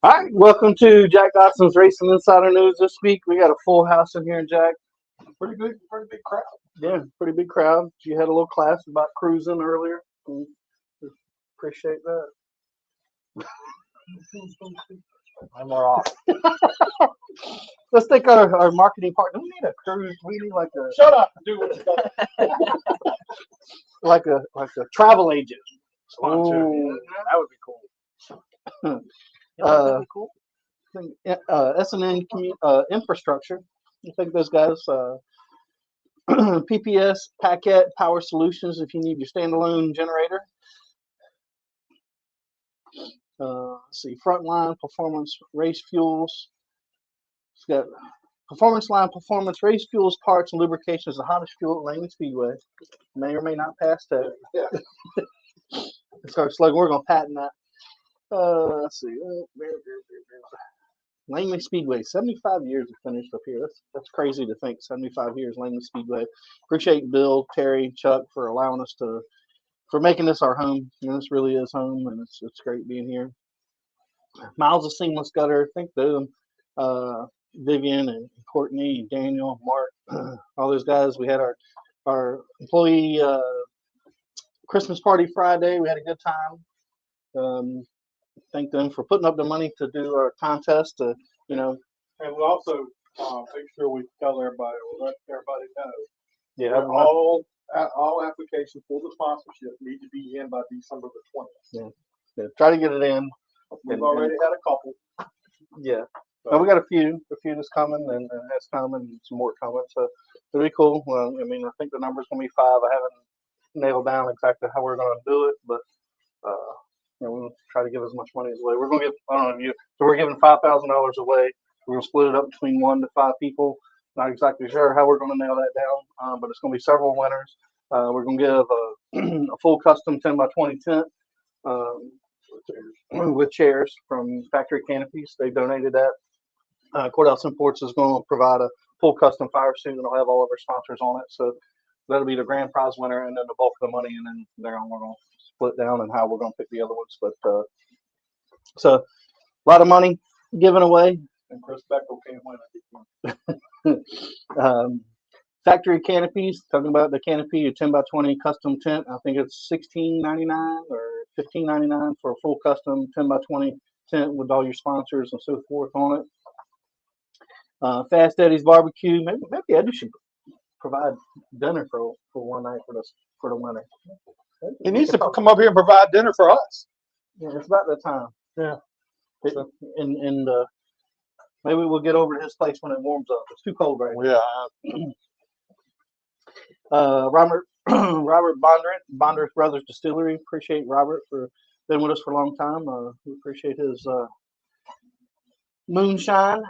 All right, welcome to Jack Dodson'S Racing Insider News this week. We got a full house in here, Jack. Pretty big crowd. Yeah, pretty big crowd. You had a little class about cruising earlier. Appreciate that. I'm more off. Let's thank our marketing partner. We need a cruise. We need like a Shut up and do what you got. like a travel agent. Sponsor. Ooh. That would be cool. Cool. S&N Infrastructure. I think those guys. PPS Packet Power Solutions. If you need your standalone generator. Let's see, Frontline Performance Race Fuels. It's got Performance Line Performance Race Fuels, Parts, and Lubrication is the hottest fuel at Langley Speedway. May or may not pass that. Yeah. It's our slogan. We're going to patent that. Let's see. Langley Speedway, 75 years of finished up here. That's crazy to think. 75 years, Langley Speedway. Appreciate Bill, Terry, Chuck for allowing us for making this our home. This really is home, and it's great being here. Miles of Seamless Gutter. Thank them. Vivian and Courtney and Daniel, Mark, all those guys. We had our employee Christmas party Friday. We had a good time. Thank them for putting up the money to do our contest. And we'll also make sure we tell everybody, we'll let everybody know. Yeah, all applications for the sponsorship need to be in by December the 20th. Yeah. Try to get it in. We've already had a couple. Yeah. So we got a few that's coming and has come and some more coming. So it'll be cool. Well, I think the number's gonna be 5. I haven't nailed down exactly how we're gonna do it, but we'll try to give as much money as away. We're gonna give so we're giving $5,000 away. We're gonna split it up between 1 to 5 people. Not exactly sure how we're gonna nail that down, but it's gonna be several winners. We're gonna give a full custom 10x20 tent with chairs from Factory Canopies. They donated that. Courthouse Imports is going to provide a full custom fire suit, and it'll have all of our sponsors on it. So that'll be the grand prize winner, and then the bulk of the money, and then we're going to split down and how we're going to pick the other ones. But so a lot of money given away. And Chris Beckle can't win. Factory Canopies, talking about the canopy, a 10x20 custom tent. I think it's $16.99 or $15.99 for a full custom 10x20 tent with all your sponsors and so forth on it. Fast Eddie's Barbecue. Maybe Eddie should provide dinner for one night for the winner. He needs to come up here and provide dinner for us. Yeah, it's about that time. Yeah. And maybe we'll get over to his place when it warms up. It's too cold right now. Yeah. Robert Bondurant Brothers Distillery. Appreciate Robert for been with us for a long time. We appreciate his moonshine.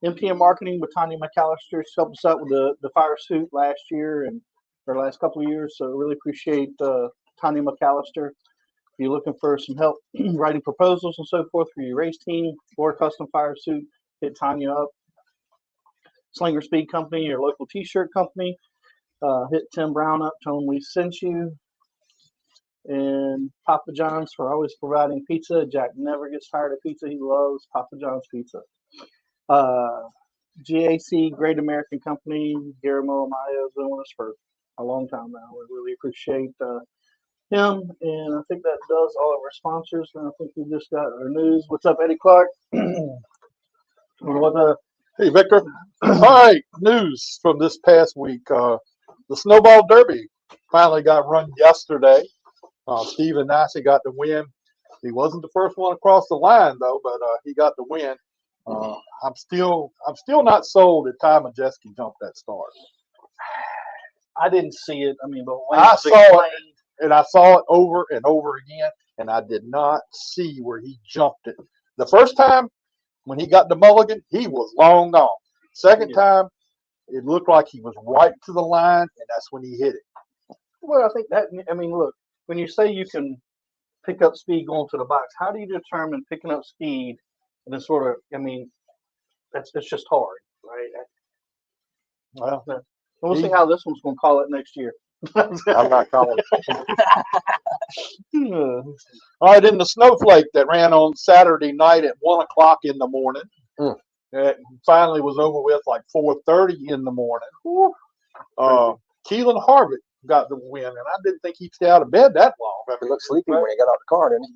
MTM Marketing with Tanya McAllister helped us out with the fire suit last year and our last couple of years. So really appreciate Tanya McAllister. If you're looking for some help writing proposals and so forth for your race team or custom fire suit, hit Tanya up. Slinger Speed Company, your local t-shirt company. Hit Tim Brown up, tell him we sent you. And Papa John's for always providing pizza. Jack never gets tired of pizza. He loves Papa John's pizza. GAC, Great American Company. Guillermo Amaya has been with us for a long time now. We really appreciate him. And I think that does all of our sponsors. And I think we just got our news. What's up, Eddie Clark? Hey, Victor. All right, news from this past week. The Snowball Derby finally got run yesterday. Steven Nassy got the win. He wasn't the first one across the line, though, but he got the win. I'm still not sold that Ty Majeski jumped that start. I didn't see it. But I saw it, and I saw it over and over again, and I did not see where he jumped it. The first time when he got the mulligan, he was long gone. Second time, it looked like he was right to the line, and that's when he hit it. Well, I think that. Look, when you say you can pick up speed going to the box, how do you determine picking up speed? And it's sort of, it's just hard, right? Well, we'll see how this one's going to call it next year. I'm not calling. All right, then the snowflake that ran on Saturday night at 1 o'clock in the morning. It finally was over with like 4:30 in the morning. Keelan Harvick got the win, and I didn't think he'd stay out of bed that long. He looked sleepy when he got out the car, didn't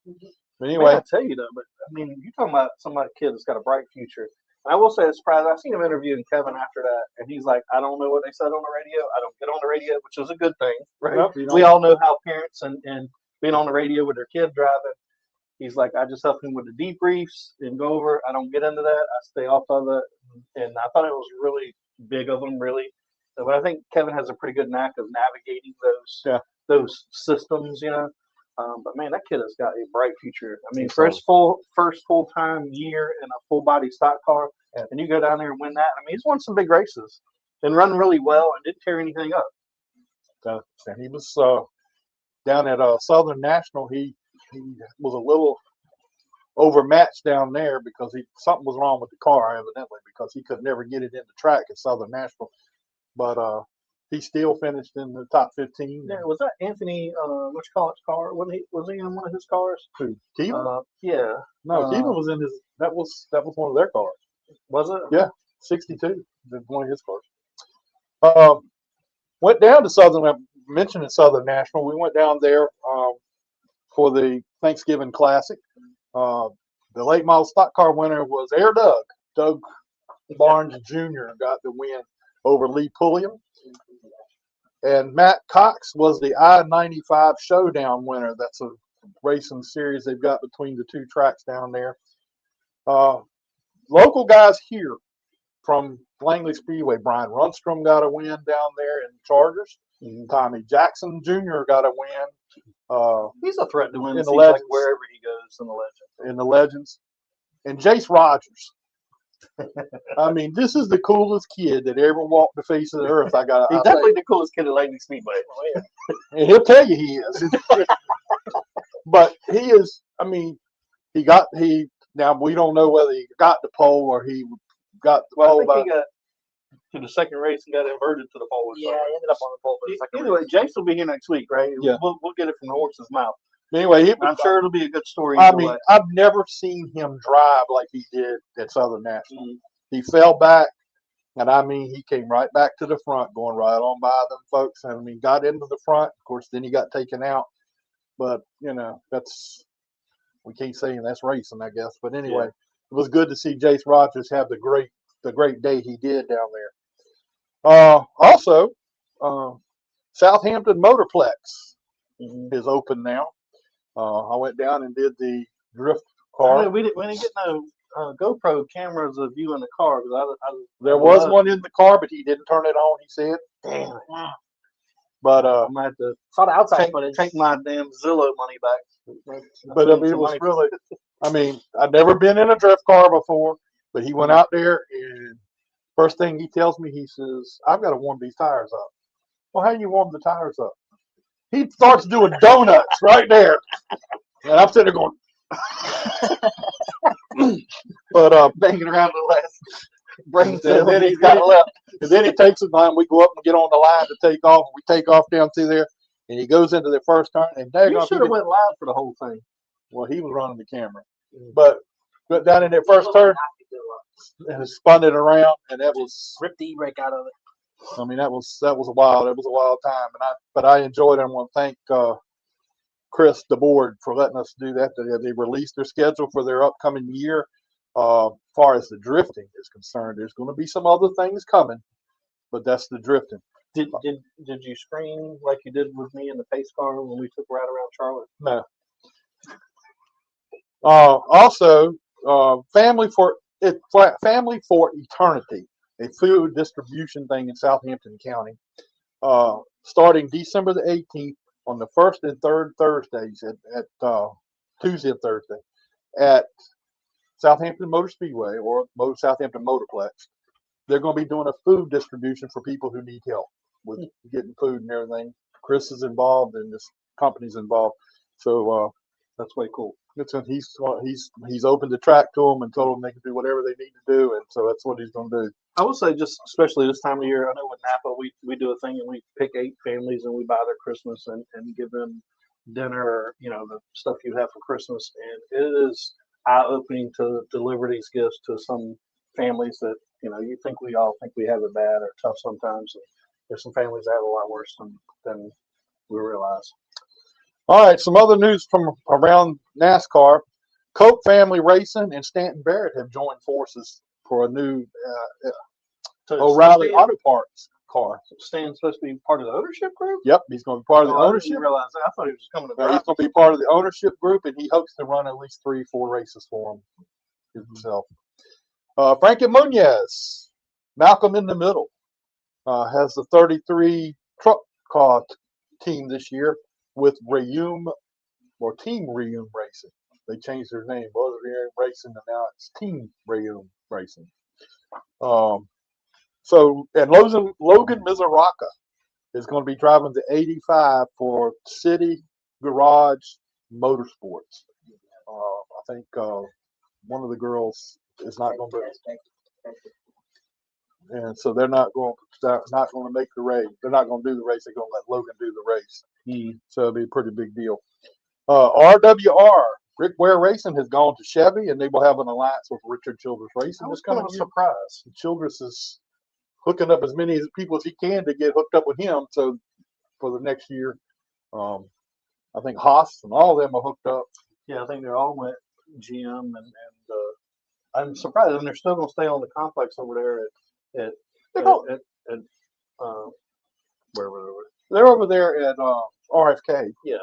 he? But anyway, I tell you though, but I mean, you're talking about somebody kid that's got a bright future. And I will say, it's surprising. I seen him interviewing Kevin after that, and he's like, "I don't know what they said on the radio. I don't get on the radio," which is a good thing, right? Nope, We all know how parents and being on the radio with their kid driving. He's like, I just help him with the debriefs and go over. I don't get into that. I stay off of it. And I thought it was really big of him, really. But I think Kevin has a pretty good knack of navigating those systems, you know. But man, that kid has got a bright future. I mean, for his first full-time year in a full-body stock car, and you go down there and win that. I mean, he's won some big races and run really well and didn't tear anything up. And he was down at Southern National. He was a little overmatched down there because something was wrong with the car, evidently, because he could never get it in the track at Southern National. But he still finished in the top 15. Yeah, was that Anthony? What you call it? Car? Was he in one of his cars? Who? Keelan? Yeah. No, Keelan was in his. That was one of their cars. Was it? Yeah, 62. One of his cars. Went down to Southern. I mentioned in Southern National. We went down there for the Thanksgiving Classic. The late model stock car winner was Air Doug. Doug Barnes Jr. got the win over Lee Pulliam. And Matt Cox was the I-95 Showdown winner. That's a racing series they've got between the two tracks down there. Local guys here from Langley Speedway. Brian Runstrom got a win down there in Chargers. Tommy Jackson Jr. got a win. He's a threat to win in the like Legends. wherever he goes in the Legends. In the Legends. And Jace Rogers. I mean, this is the coolest kid that ever walked the face of the earth. He's definitely the coolest kid at Langley Speedway. Oh, yeah. And he'll tell you he is. But he is, I mean, now we don't know whether he got the pole or he got the pole. I think he got to the second race and got inverted to the pole. Yeah, he ended up on the pole for the second Anyway, race. Jace will be here next week, right? Yeah. We'll get it from the horse's mouth. Anyway, I'm sure it'll be a good story. I mean, I've never seen him drive like he did at Southern National. He fell back, and I mean, he came right back to the front, going right on by them folks. I mean, got into the front. Of course, then he got taken out. But, you know, we can't say that's racing, I guess. But anyway, It was good to see Jace Rogers have the great day he did down there. Also, Southampton Motorplex is open now. I went down and did the drift car. We didn't get no GoPro cameras of you in the car. There was one in the car, but he didn't turn it on, he said. Damn. But I might have to Saw the outside footage. take my damn Zillow money back. but I mean, it was really, I mean, I'd never been in a drift car before, but he went out there and first thing he tells me, he says, I've got to warm these tires up. Well, how do you warm the tires up? He starts doing donuts right there. And I'm sitting there going, but banging around the last brain and cell then he's got left. and then he takes the line. We go up and get on the line to take off. We take off down through there, and he goes into the first turn. And You should have went live for the whole thing. well, he was running the camera, but down in that first turn, and spun it around, and that was Ripped the e-brake out of it. I mean, that was a wild time, but I enjoyed it. I want to thank Chris, the board, for letting us do that. They released their schedule for their upcoming year. As far as the drifting is concerned, there's going to be some other things coming, but that's the drifting. Did you scream like you did with me in the pace car when we took a ride around Charlotte? No. Also, Family for Eternity, a food distribution thing in Southampton County, starting December the 18th on the first and third Thursdays at Tuesday and Thursday at Southampton Motor Speedway or Southampton Motorplex. They're going to be doing a food distribution for people who need help with getting food and everything. Chris is involved and this company's involved. So That's way cool. He's opened the track to them and told them they can do whatever they need to do, and so that's what he's going to do. I would say just especially this time of year. I know with Napa we do a thing and we pick 8 families and we buy their Christmas and give them dinner, or, you know, the stuff you have for Christmas, and it is eye-opening to deliver these gifts to some families that, you know, you think we all think we have it bad or tough sometimes. And there's some families that have it a lot worse than we realize. All right, some other news from around NASCAR. Koch Family Racing and Stanton Barrett have joined forces for a new O'Reilly Auto Parts car. Stan's supposed to be part of the ownership group? Yep, he's going to be part of the I didn't ownership. realize that. I thought he was just coming to No, he's drive. going to be part of the ownership group, and he hopes to run at least 3-4 races for himself. Frankie Muniz, Malcolm in the Middle, has the 33 truck car team this year with Reum, or Team Reum Racing. They changed their name. Was Reum Racing, and now it's Team Reum Racing. And Logan Mizuraka is going to be driving the 85 for City Garage Motorsports. I think one of the girls is not going to, and so they're not going to make the race. They're not going to do the race. They're going to let Logan do the race. So it'll be a pretty big deal. RWR, Rick Ware Racing, has gone to Chevy, and they will have an alliance with Richard Childress Racing. I was kind of surprised. Childress is hooking up as many people as he can to get hooked up with him. So for the next year, I think Haas and all of them are hooked up. Yeah, I think they all went GM, and I'm surprised, and they're still going to stay on the complex over there where were they? They're over there at RFK. Yeah,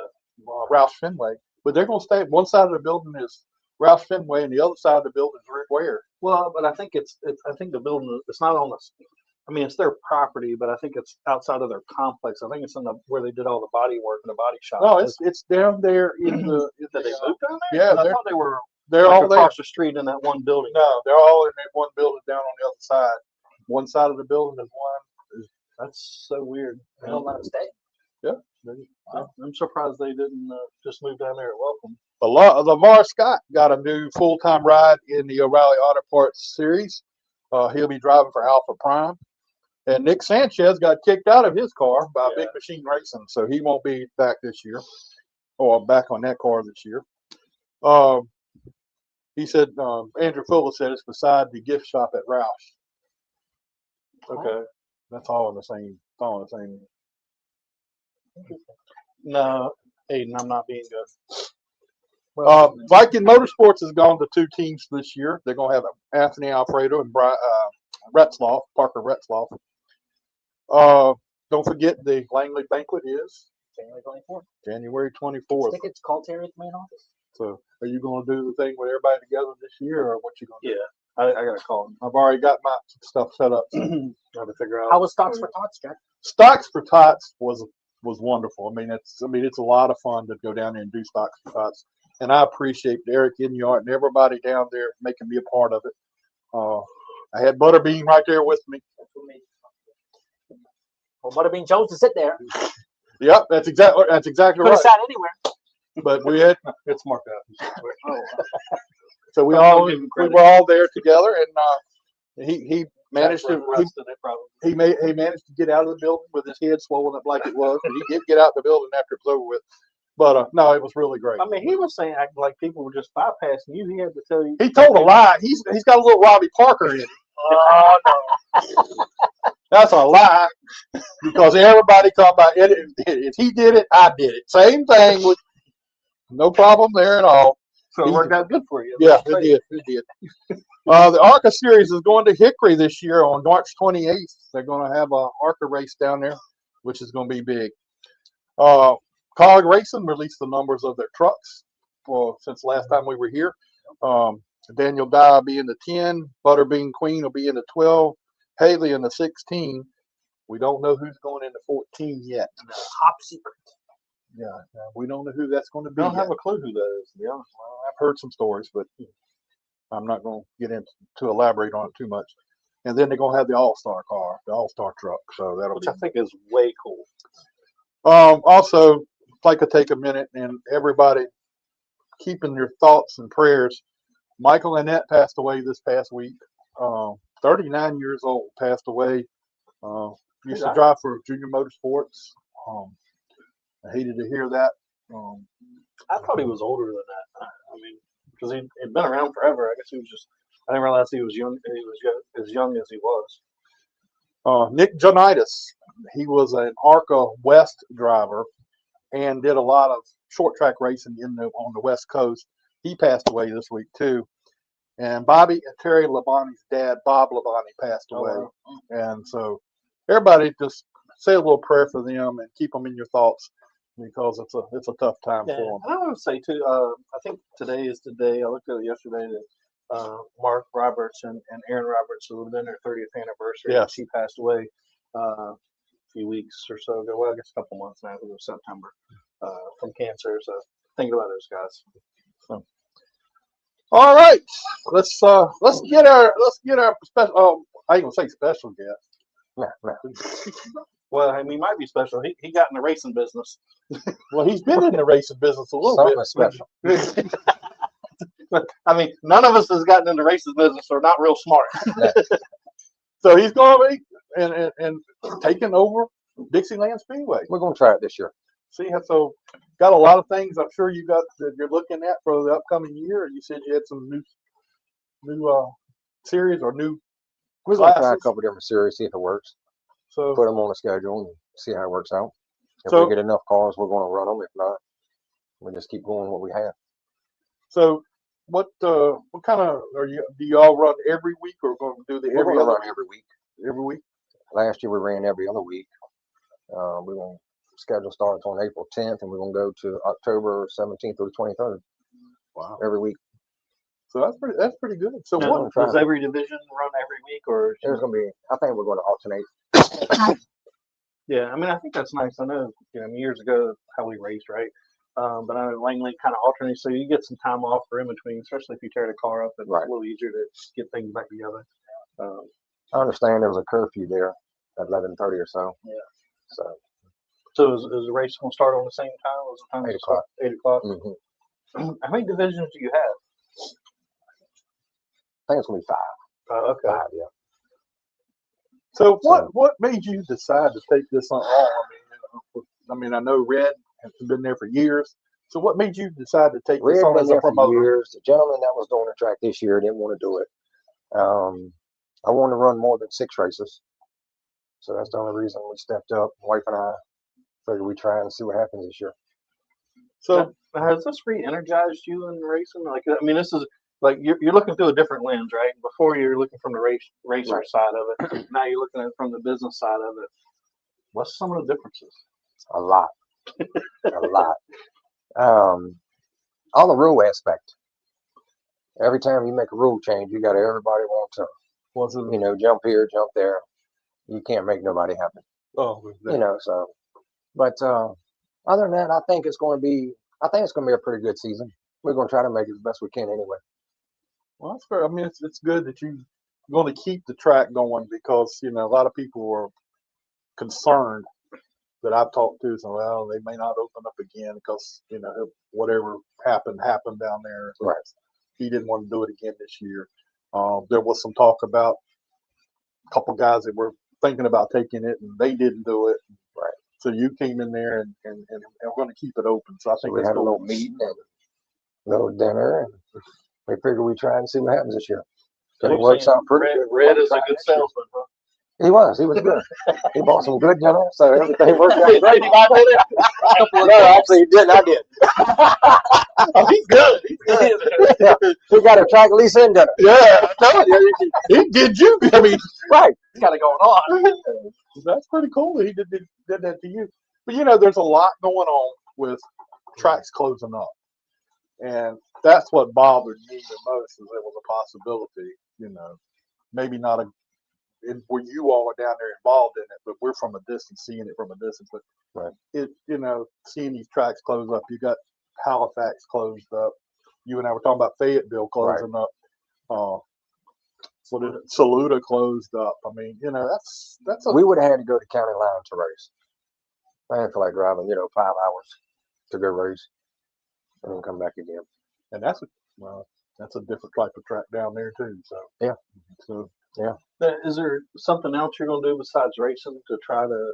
Roush Fenway, but they're going to stay. One side of the building is Roush Fenway, and the other side of the building is Rick Ware. well, but I think I think the building, it's not on the. I mean, it's their property, but I think it's outside of their complex. I think it's in where they did all the body work in the body shop. No, it's down there in the. Did they move down there? Yeah, I thought they were. They're Like all there. across the street in that one building. No, they're all in that one building down on the other side. One side of the building is one. That's so weird. They don't let them stay. I'm surprised they didn't just move down there at Welcome. Lamar Scott got a new full-time ride in the O'Reilly Auto Parts series. He'll be driving for Alpha Prime. And Nick Sanchez got kicked out of his car by Big Machine Racing, so he won't be back this year, or back on that car this year. He said, Andrew Fuller said it's beside the gift shop at Roush. Okay, that's all in the same. It's all in the same. No, Aiden, I'm not being good. Viking Motorsports has gone to 2 teams this year. They're going to have Anthony Alfredo and Retzloff, Parker Retzloff. Don't forget the Langley banquet is January 24th. Tickets, call Terry at the main office. So, are you going to do the thing with everybody together this year, or what you going to do? Yeah, I got to call him. I've already got my stuff set up. I have to figure out. How was Stocks for Tots, Jack? Stocks for Tots was wonderful. I mean, it's a lot of fun to go down there and do Stocks for Tots, and I appreciate Derek Inyart and everybody down there making me a part of it. I had Butterbean right there with me. Well, Butterbean chose to sit there. Yep, that's exactly Could right. have sat anywhere. But we had It's marked out. so we were all there together, and he managed to he managed to get out of the building with his head swollen up like it was, and he did get out of the building after it was over with. But no, it was really great. I mean, he was saying acting like people were just bypassing you. He had to tell you. He told a lie. He's got a little Robbie Parker in it. Oh no. That's a lie, because everybody come by. If he did it, I did it. Same thing. No problem there at all. So it worked out good for you. Yeah, it did. The ARCA series is going to Hickory this year on March 28th. They're going to have an ARCA race down there, which is going to be big. Cog Racing released the numbers of their trucks since last time we were here. Daniel Dye will be in the 10. Butterbean Queen will be in the 12. Haley in the 16. We don't know who's going into 14 yet. Top secret. Yeah, we don't know who that's going to be. I don't have a clue who that is, to be honest. Well, I've heard some stories, but I'm not going to get into to elaborate on it too much. And then they're going to have the All-Star car, the All-Star truck. So that'll Which be. I think is way cool. Also, I'd like to take a minute and everybody keep in your thoughts and prayers. Michael Annette passed away this past week. 39 years old, passed away. Used to drive for Junior Motorsports. I hated to hear that. I thought he was older than that. I mean, because he'd been around forever. I guess he was just. I didn't realize he was young. He was as young as he was. Nick Jonitis, he was an ARCA West driver and did a lot of short track racing on the West Coast. He passed away this week too. And Bobby and Terry Labonte's dad, Bob Labonte, passed away. Oh, wow. And so everybody just say a little prayer for them and keep them in your thoughts because it's a tough time for them. And I want to say too, I think today is the day. I looked at it yesterday that Mark Roberts and Aaron Roberts, who would have been their 30th anniversary. Yes. She passed away a few weeks or so ago. Well, I guess a couple months now. I think it was September from cancer. So think about those guys. So. All right, let's get our special. I ain't gonna say special guest. Well, I mean, he might be special. He got in the racing business. Well, he's been in the racing business a little bit. Special. I mean, none of us has gotten into racing business or not real smart. So he's going to be and taking over Dixieland Speedway. We're going to try it this year. See, so got a lot of things I'm sure you got that you're looking at for the upcoming year. You said you had some new series or new We're going to try a classes. couple different series, see if it works. So Put them on the schedule and see how it works out. If So- we get enough cars, we're going to run them. If not, we'll just keep going what we have. So what kind of do you all run every week or going to do the We're every going to other run every week. every week? Last year we ran every other week. We're going to schedule starts on April 10th, and we're going to go to October 17th through the 23rd. Wow. Every week. So that's pretty good. So Now, what? does every division run every week, or? There's going to be, I think we're going to alternate. Yeah, I mean, I think that's nice. I know, years ago how we raced, right? But I know Langley kind of alternates, so you get some time off for in between, especially if you tear the car up. It's Right. a little easier to get things back together. I understand there was a curfew there at 11:30 or so. Yeah. So So is the race going to start on the same time? Was the time 8 to start? 8 o'clock. mhm. How many divisions do you have? I think it's going to be 5. Okay. 5, yeah. So what made you decide to take this on? I mean, I know Red has been there for years. So what made you decide to take Red this on been as a there for promoter? years. The gentleman that was doing the track this year didn't want to do it. I wanted to run more than 6 races. So that's the only reason we stepped up. Wife and I figured we try and see what happens this year. So Now, has this re-energized you in racing? Like, I mean, this is like you're looking through a different lens, right? Before you're looking from the racer Right. side of it. Now you're looking at it from the business side of it. What's some of the differences? A lot. A lot. On the rule aspect. Every time you make a rule change, you got everybody want to, was it? jump here, jump there. You can't make nobody happy. Oh, So, but other than that, I think it's going to be a pretty good season. We're going to try to make it the best we can anyway. well, that's fair. I mean, it's good that you're going to keep the track going because a lot of people are concerned that I've talked to. So, well, they may not open up again because whatever happened down there. So Right. he didn't want to do it again this year. There was some talk about a couple guys that were thinking about taking it and they didn't do it. Right. So you came in there and we're going to keep it open. So I So think we it's had a cool. little meeting and a little dinner, and we figured we'd try and see what happens this year. If it works out pretty good. Red is a try good next year. salesman, huh? He was good. He bought some good dinner, so everything worked out great. No, actually he didn't. I did. Oh, he's good. He's good. Yeah. He got a track lease in dinner. Yeah, I'm telling you, he did you. I mean, Right. He's got it going on. that's pretty cool that he did that to you. But there's a lot going on with tracks closing up, and that's what bothered me the most. Is there was a possibility, maybe not where you all are down there involved in it, but we're from a distance, seeing it from a distance. But Right. seeing these tracks close up, you got Halifax closed up. You and I were talking about Fayetteville closing up. Saluda closed up. I mean, that's We would have had to go to county line to race. I didn't feel like driving, 5 hours to go race and then come back again. And that's a different type of track down there too. So Yeah. So Is there something else you're gonna do besides racing to try to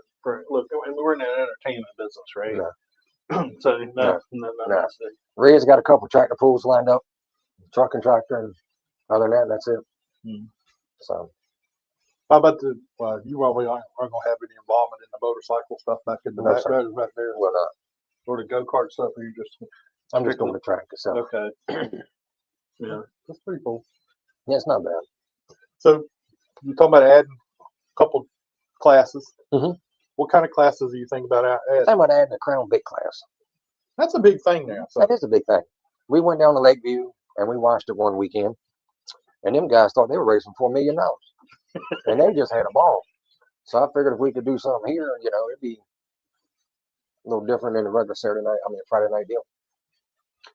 look? I mean, we're in an entertainment business, right? No. So No. no. No. Red's got a couple tractor pools lined up, truck and tractor, and other than that, that's it. Hmm. So how about you probably aren't gonna have any involvement in the motorcycle stuff back in the No, back sir. road back there, we're not. Or the go kart stuff, or you just I'm just going to track itself. okay? Yeah. that's pretty cool. Yeah, it's not bad. So you're talking about adding a couple classes. Mhm. What kind of classes do you think about adding? Think about adding a Crown Vic class. That's a big thing now. So That is a big thing. We went down to Lakeview and we watched it one weekend, and them guys thought they were racing $4 million, and they just had a ball. So I figured if we could do something here, it'd be a little different than the regular Friday night deal.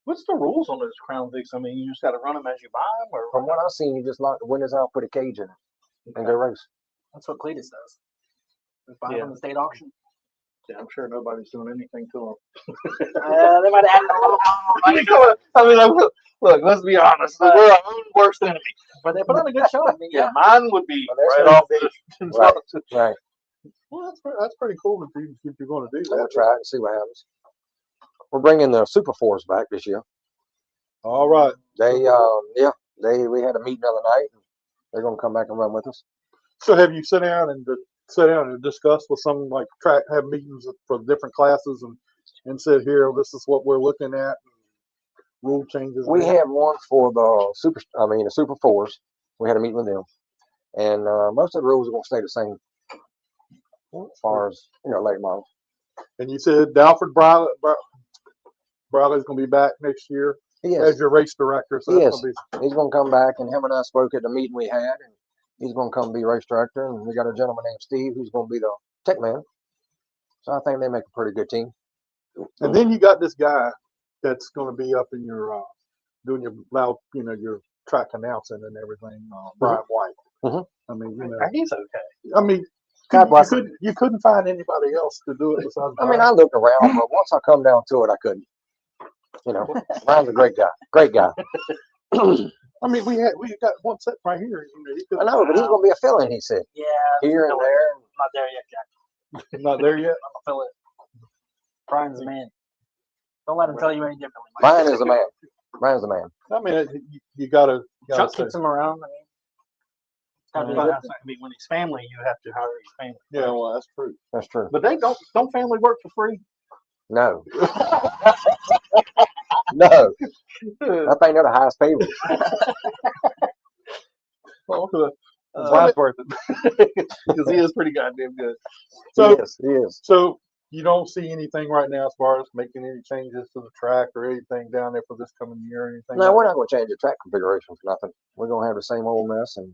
What's the rules on those Crown Vics? I mean, you just got to run them as you buy them, or From what I've seen, you just lock the windows out, put a cage in it, and go race. That's what Cletus does. They buy Yeah. from the state auction. yeah, I'm sure nobody's doing anything to them. They might add a little look, let's be honest. We're our own worst enemy. but they put on a good show. I mean, Yeah, mine would be Well, that's right off gonna the. Right. well, that's pretty cool if you're going to do I'm gonna that. try it and see what happens. We're bringing the Super Fours back this year. All right. We had a meeting the other night, and they're gonna come back and run with us. So have you sat down and discussed with some like have meetings for different classes and said here this is what we're looking at, rule changes? We had one for the Super Fours. We had a meeting with them, and most of the rules are gonna stay the same as far as late models. And you said Dalford Briley's going to be back next year He as is. your race director. So He that's is. going to be He's gonna come back, and him and I spoke at the meeting we had, and he's gonna come be race director. And we got a gentleman named Steve who's gonna be the tech man. So I think they make a pretty good team. And then you got this guy that's going to be up in your doing your track announcing and everything, Brian White. Mhm. I mean, He's okay. I mean, God bless him. you couldn't find anybody else to do it besides I mean, Brian. I looked around, but once I come down to it, I couldn't. Brian's a great guy. Great guy. I mean, we got one set right here. You I know, but he's gonna be a fill-in. He said yeah. here and no, there. I'm not there yet, Jack. not there yet. I'm gonna fill it. Brian's the man. Don't let him tell you any differently. Mike. Brian is the man. Brian's the man. I mean, you gotta Chuck say, keeps him around. I mean, gotta do But that. I mean, when he's family, you have to hire his family. yeah, well, that's true. That's true. But they don't family work for free. No. No. I think they're the highest paid ones. Well, Brian's worth it because he is pretty goddamn good. So, He is. so you don't see anything right now as far as making any changes to the track or anything down there for this coming year or anything? No, like we're that? not going to change the track configuration for nothing. We're going to have the same old mess and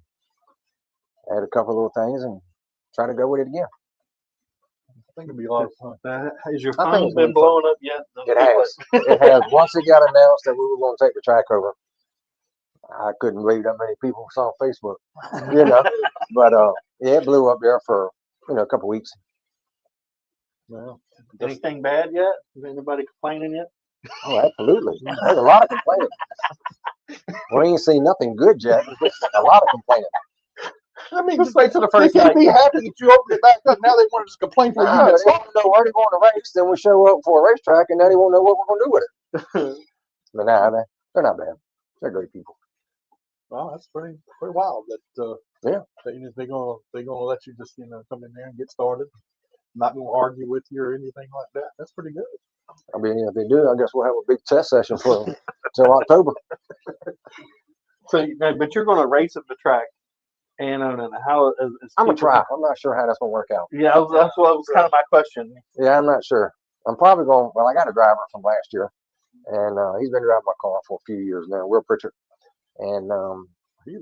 add a couple of little things and try to go with it again. I think it'd be a lot of fun. Has your I think phone it's been been blowing up yet? It has. It has. Once it got announced that we were going to take the track over, I couldn't believe that many people saw Facebook, But yeah, it blew up there for a couple weeks. Well, Anything bad yet? Is anybody complaining yet? Oh, absolutely. There's a lot of complaining. We ain't seen nothing good yet. A lot of complaining. I mean, Just wait till the they first could night. be happy that you opened it back up. Now they want to just complain for you. They want to know where they're going to race. Then we show up for a racetrack, and now they won't know what we're going to do with it. But nah, they're not bad. They're great people. Well, that's pretty wild. That Yeah. they're gonna let you just come in there and get started. Not gonna argue with you or anything like that. That's pretty good. I mean, if they do, I guess we'll have a big test session for them till October. So, but you're going to race at the track, and how is I'm gonna people- try. I'm not sure how that's gonna work out. Yeah, that's what was kind of my question. Yeah, I'm not sure. I'm probably going. Well, I got a driver from last year, and he's been driving my car for a few years now. Will Pritchard, and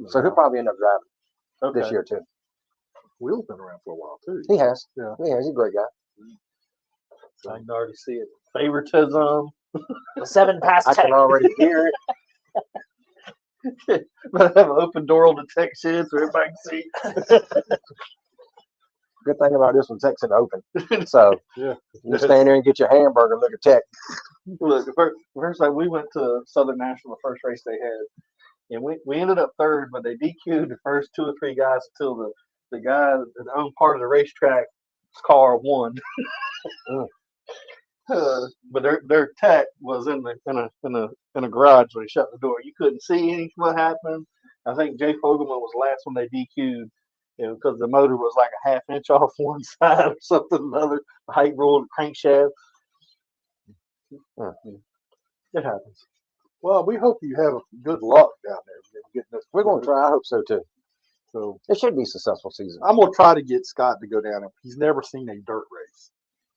so he'll probably end up driving this year too. Will's been around for a while too. He has. Yeah. He has. He's a great guy. I can already see it. Favoritism. The 7 pass I tech. can already hear it. But I have an open door on the tech shed so everybody can see. Good thing about this one, tech's in the open. So Yeah. you stand there and get your hamburger and look at tech. Look, the first time we went to Southern National, the first race they had, and we ended up third, but they DQ'd the first 2 or 3 guys until the guy that owned part of the racetrack's car won. But their tech was in a garage when they shut the door. You couldn't see anything what happened. I think Jay Fogelman was the last one they DQ'd, because the motor was like a half inch off one side or something. The other height rule, crankshaft. It happens. Well, we hope you have good luck down there getting this. We're going to try. I hope so too. So It should be a successful season. I'm going to try to get Scott to go down there. He's never seen a dirt race.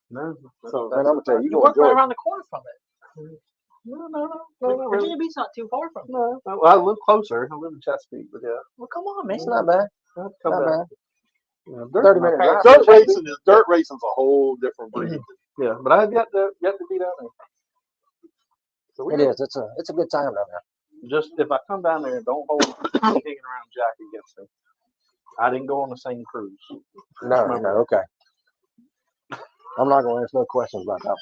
No, So And I'm going to tell you, You you're work going right to around the corner from it. no, Virginia Beach's not too far from it. no. I live closer. I live in Chesapeake, but yeah. Well, come on, man. It's not bad. I'll come Not down. bad. Yeah, 30-minute drive. Dirt racing's a whole different breed. Yeah, but I've yet to be down there. So It is. It's a good time down there. just if I come down there, don't hold hanging around Jack against me. I didn't go on the same cruise. No, okay. I'm not going to ask no questions about that one.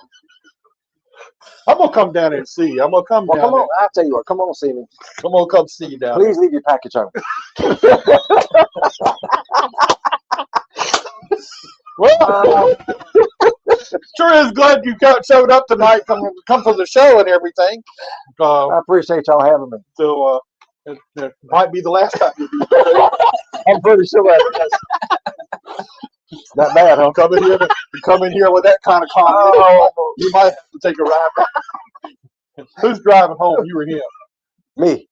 I'm going to come down there and see you. I'm going to come Well, down come on. I'll tell you what. Come on and see me. there. I'm going to come see you down Please leave your package home. Well, sure is glad you showed up tonight. Come for the show and everything. I appreciate y'all having me. So it might be the last time you'll be I'm pretty sure that's not bad, huh? come in here with that kind of comment. You might have to take a ride back. Who's driving home? You or him? Me.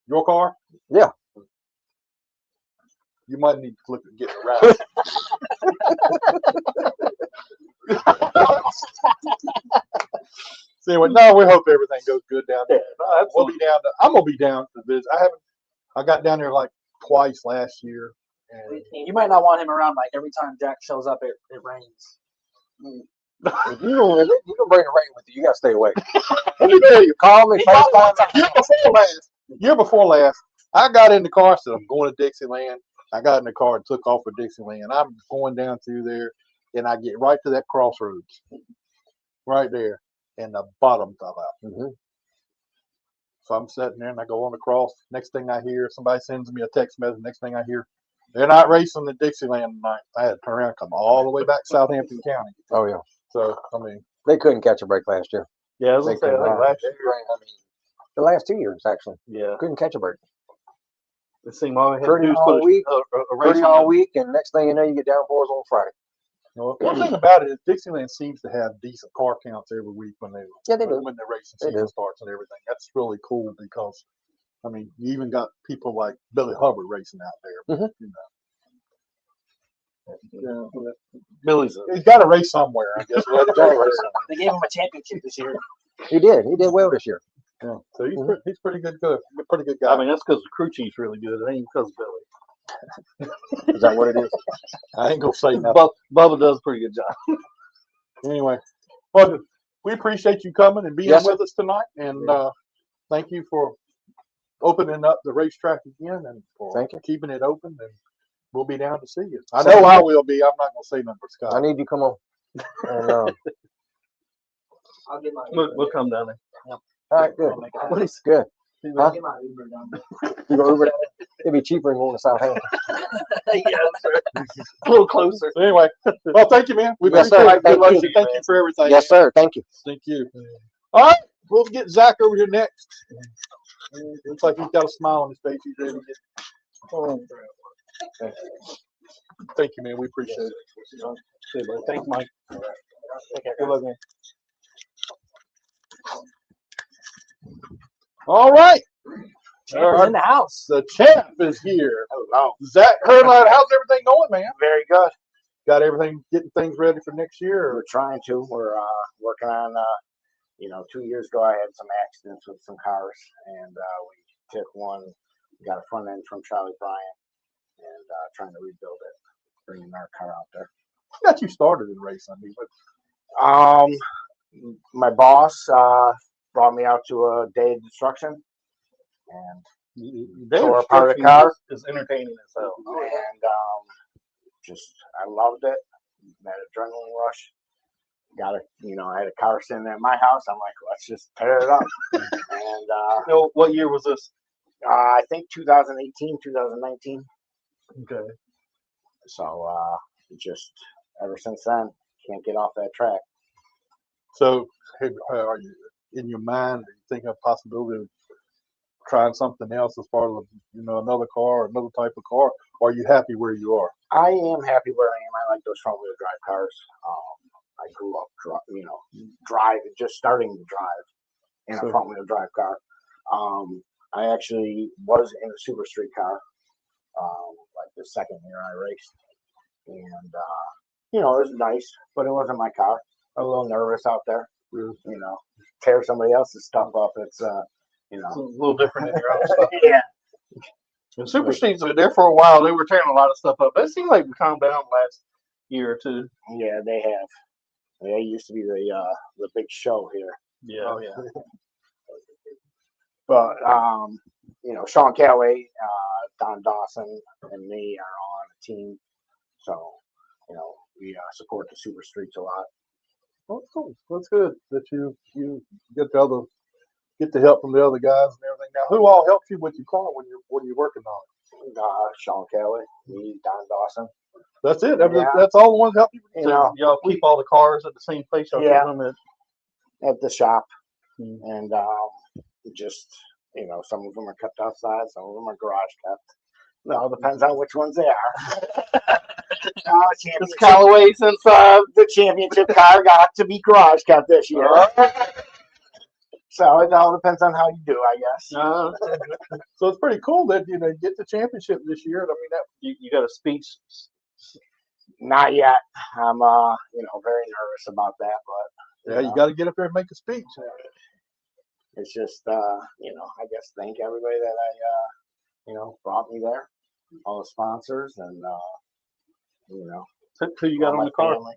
Your car? Yeah. You might need to look at getting a ride. So anyway, no, we hope everything goes good down there. We'll be down. I'm gonna be down to visit. I got down there like twice last year. And You might not want him around like every time Jack shows up, it rains. If you don't bring the rain with you, you got to stay away. Let me tell you, call me. Year before last, I got in the car, said I'm going to Dixieland. I got in the car and took off for Dixieland. I'm going down through there, and I get right to that crossroads, right there, and the bottom fell out. Mm-hmm. So I'm sitting there, and I go on the cross. Next thing I hear, somebody sends me a text message. Next thing I hear, they're not racing the Dixieland tonight. I had to turn around and come all the way back to Southampton County. Oh, yeah. So, I mean, They couldn't catch a break last year. Yeah, I was gonna say, I think last year. The last 2 years, actually. Yeah, Couldn't catch a break. it seemed all we had to Pretty do is all put week. a race Pretty on all the- week, and next thing you know, you get downpours on Friday. well, one thing about it is Dixieland seems to have decent car counts every week when they Yeah, they do. when the racing They season do. starts and everything. That's really cool because, I mean, you even got people like Billy Hubbard racing out there. Mhm. You Yeah, Billy's a He's got to race somewhere, I guess. They gave him a championship this year. He did. He did well this year. Yeah. So he's pretty good. Pretty good guy. I mean, that's because the crew chief's really good. It ain't because of Billy. Is that what it is? I ain't gonna say nothing. Bubba does a pretty good job. Anyway, well, we appreciate you coming and being Yes, sir. with us tonight, and thank you for opening up the racetrack again and for Thank you. keeping it open. And we'll be down to see you. I Thank know you. I will be. I'm not gonna say nothing for Scott. I need you to come on. And, I'll get my We'll come down there. all right, good. What is Good. I'll Huh? get my Uber done. You go over there. It'd be cheaper than going to Southampton. Yeah, a little closer. So anyway, well, thank you, man. We Yes, appreciate sir. it. Good luck Thank to you. you. Thank you for everything. Yes, sir. Thank you. Thank you. All right, we'll get Zach over here next. Looks like he's got a smile on his face. He's ready to get. Oh, thank you, man. We appreciate it. Okay, bro. Thanks, Mike. Okay, Good luck, man. All right, Champ is in the house. the champ is here. Hello. Zach HERDLEIN, how's everything going, man? Very good. Got everything, getting things ready for next year? We're trying to. We're working on. 2 years ago I had some accidents with some cars, and we took one. We got a front end from Charlie Bryant, and trying to rebuild it, bringing our car out there. What got you started in racing? I mean, My boss brought me out to a day of destruction, and tore apart a car. is entertaining as hell. And I loved it. That adrenaline rush. I had a car sitting at my house. I'm like, let's just tear it up. And No, what year was this? I think 2018, 2019. Okay. So just ever since then, can't get off that track. So, hey, are you in your mind? Are you thinking of possibility of trying something else as far as another car or another type of car? Or are you happy where you are? I am happy where I am. I like those front wheel drive cars. I grew up, just starting to drive in a Sure. front wheel drive car. I actually was in a super street car, like the second year I raced, and it was nice, but it wasn't my car. I'm a little nervous out there. Tear somebody else's stuff up. It's It's a little different than your own stuff. yeah. And Super Streets were there for a while. They were tearing a lot of stuff up. It seemed like we calmed down last year or two. Yeah, they have. They used to be the big show here. Yeah. Oh, yeah. But Sean Calloway, Don Dawson, and me are on a team. So, we support the Super Streets a lot. Oh, cool. That's good that you get the help from the other guys and everything. Now, who all helps you with your car when you're working on it? Sean Calloway, me, Don Dawson. That's it. Yeah. That's all the ones help you. So y'all keep all the cars at the same place? Y'all Yeah. keep them At the shop. Hmm. And just, some of them are kept outside, some of them are garage kept. It all depends on which ones they are. It's Callaway's inside. The championship car got to be garage kept this year. So it all depends on how you do, I guess. So it's pretty cool that you get the championship this year. I mean, that You got a speech? Not yet. I'm very nervous about that, but you got to get up there and make a speech. it's just I guess thank everybody that brought me there, all the sponsors, and Who you got all on my the car? family.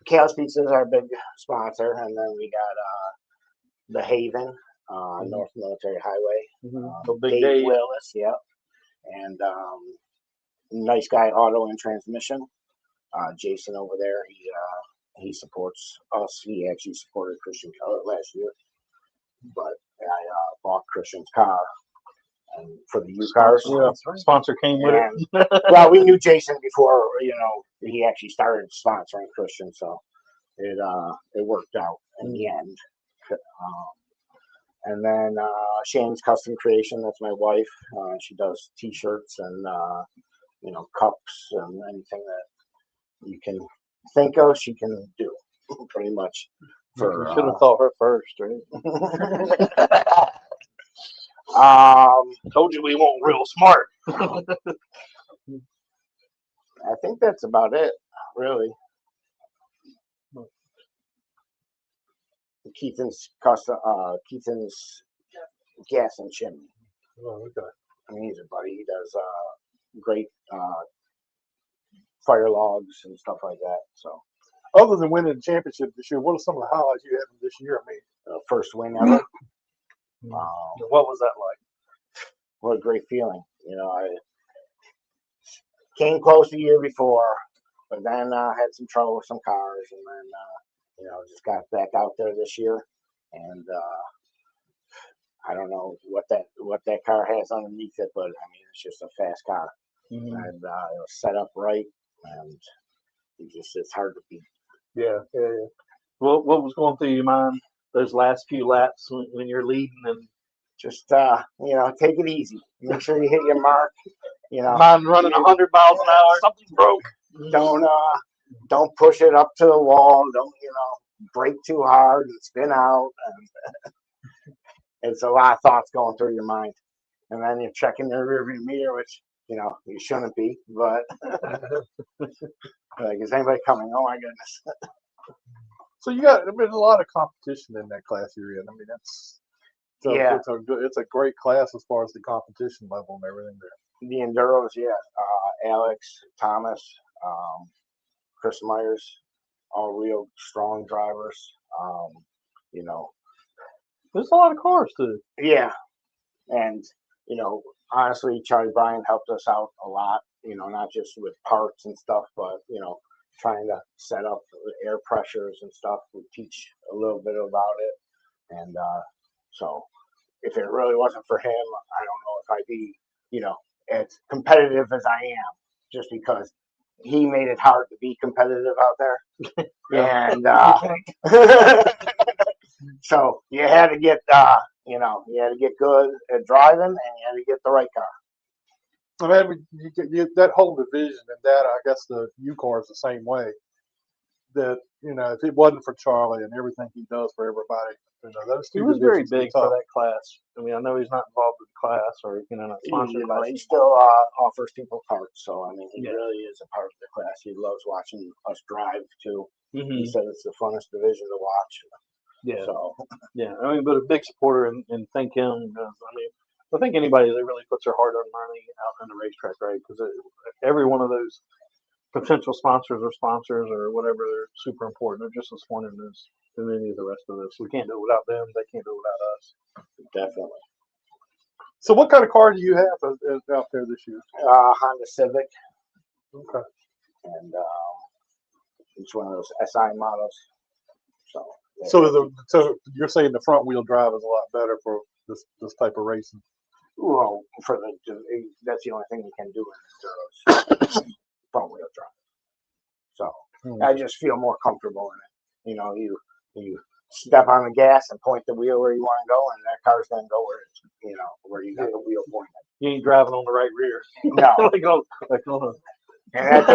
Chaos Pizza is our big sponsor, and then we got the Haven, North Military Highway. So Big Dave Dave. Willis, yep. And Nice Guy Auto and Transmission. Jason over there, he supports us. He actually supported Christian Keller last year, but I bought Christian's car and for the UCARs. Yeah, sponsor came with it. Well, we knew Jason before he actually started sponsoring Christian, so it worked out in the end. And then Shane's Custom Creation, that's my wife. She does T-shirts and cups and anything that you can think of, she can do pretty much. You should have thought her first, right? Told you we weren't real smart. I think that's about it, really. Keaton's gas and chimney. Oh, okay. I mean, he's a buddy. He does great fire logs and stuff like that. So, Other than winning the championship this year, what are some of the highlights you had from this year? I mean, first win ever. What was that like? What a great feeling. I came close the year before, but then had some trouble with some cars, and then just got back out there this year, and I don't know what that car has underneath it, but I mean it's just a fast car, and it was set up right, and it's hard to beat. Yeah. What was going through your mind those last few laps when you're leading and Just take it easy. Make sure you hit your mark. mine running 100 miles an hour? Something's broke. Don't push it up to the wall. Don't brake too hard and spin out. And it's a lot of thoughts going through your mind, and then you're checking the rearview mirror, which you shouldn't be. But like, is anybody coming? Oh my goodness! so there's a lot of competition in that class you're in. I mean, it's a great class as far as the competition level and everything there. The enduros, Alex, Thomas, Chris Myers, all real strong drivers. There's a lot of cars too. Yeah, and honestly, Charlie Bryan helped us out a lot. Not just with parts and stuff, but trying to set up the air pressures and stuff. We teach a little bit about it, and so if it really wasn't for him, I don't know if I'd be, you know, as competitive as I am, just because he made it hard to be competitive out there. And so you had to get, you know, you had to get good at driving, and you had to get the right car. I mean, that whole division and that, I guess the UCAR is the same way. That, you know, if it wasn't for Charlie and everything he does for everybody, you know, those two He was very divisions are big for tough. that class. I mean, I know he's not involved in class or, you know, not sponsored by He it. still offers people carts, so I mean, he Yeah. really is a part of the class. He loves watching us drive too. He Mhm. said it's the funnest division to watch. Yeah. So Yeah, I mean, but a big supporter and thank him. I mean, I think anybody that really puts their hard-earned money out in the racetrack, right? Because every one of those potential sponsors or whatever, they're super important. They're just as important as any of the rest of us. We can't do it without them. They can't do it without us. definitely, So what kind of car do you have out there this year? Honda Civic, Okay. and it's one of those SI models. So So you're saying the front wheel drive is a lot better for this type of racing? well, that's the only thing you can do in enduros, front wheel drive. So I just feel more comfortable in it. You know, you step on the gas and point the wheel where you want to go, and that car's gonna go where it's, you know, where you got the wheel pointed. You ain't driving on the right rear. No, like on and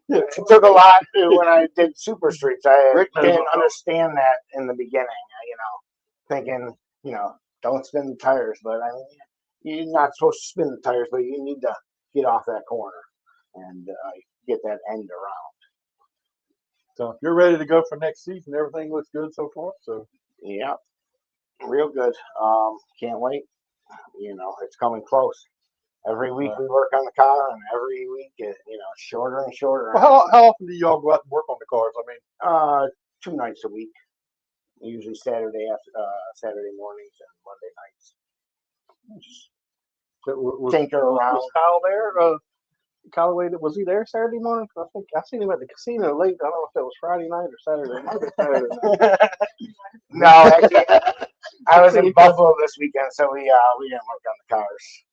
it took a lot when I did super streets. I Rick knows didn't what's understand that in the beginning. You know, thinking, you know, don't spin the tires, but I mean, you're not supposed to spin the tires, but you need to get off that corner and get that end around. So if you're ready to go for next season, everything looks good so far. So Yeah, real good. Can't wait. You know, it's coming close. Every week we work on the car, and every week it, you know, shorter and shorter. well, how often do y'all go out and work on the cars? I mean, 2 nights a week. Usually Saturday Saturday mornings and Monday nights. was Tinker around. was Kyle there? Callaway, was he there Saturday morning? I think I seen him at the casino late. I don't know if that was Friday night or Saturday. It might have been Saturday night. No, actually, I was in Buffalo this weekend, so we didn't work on the cars.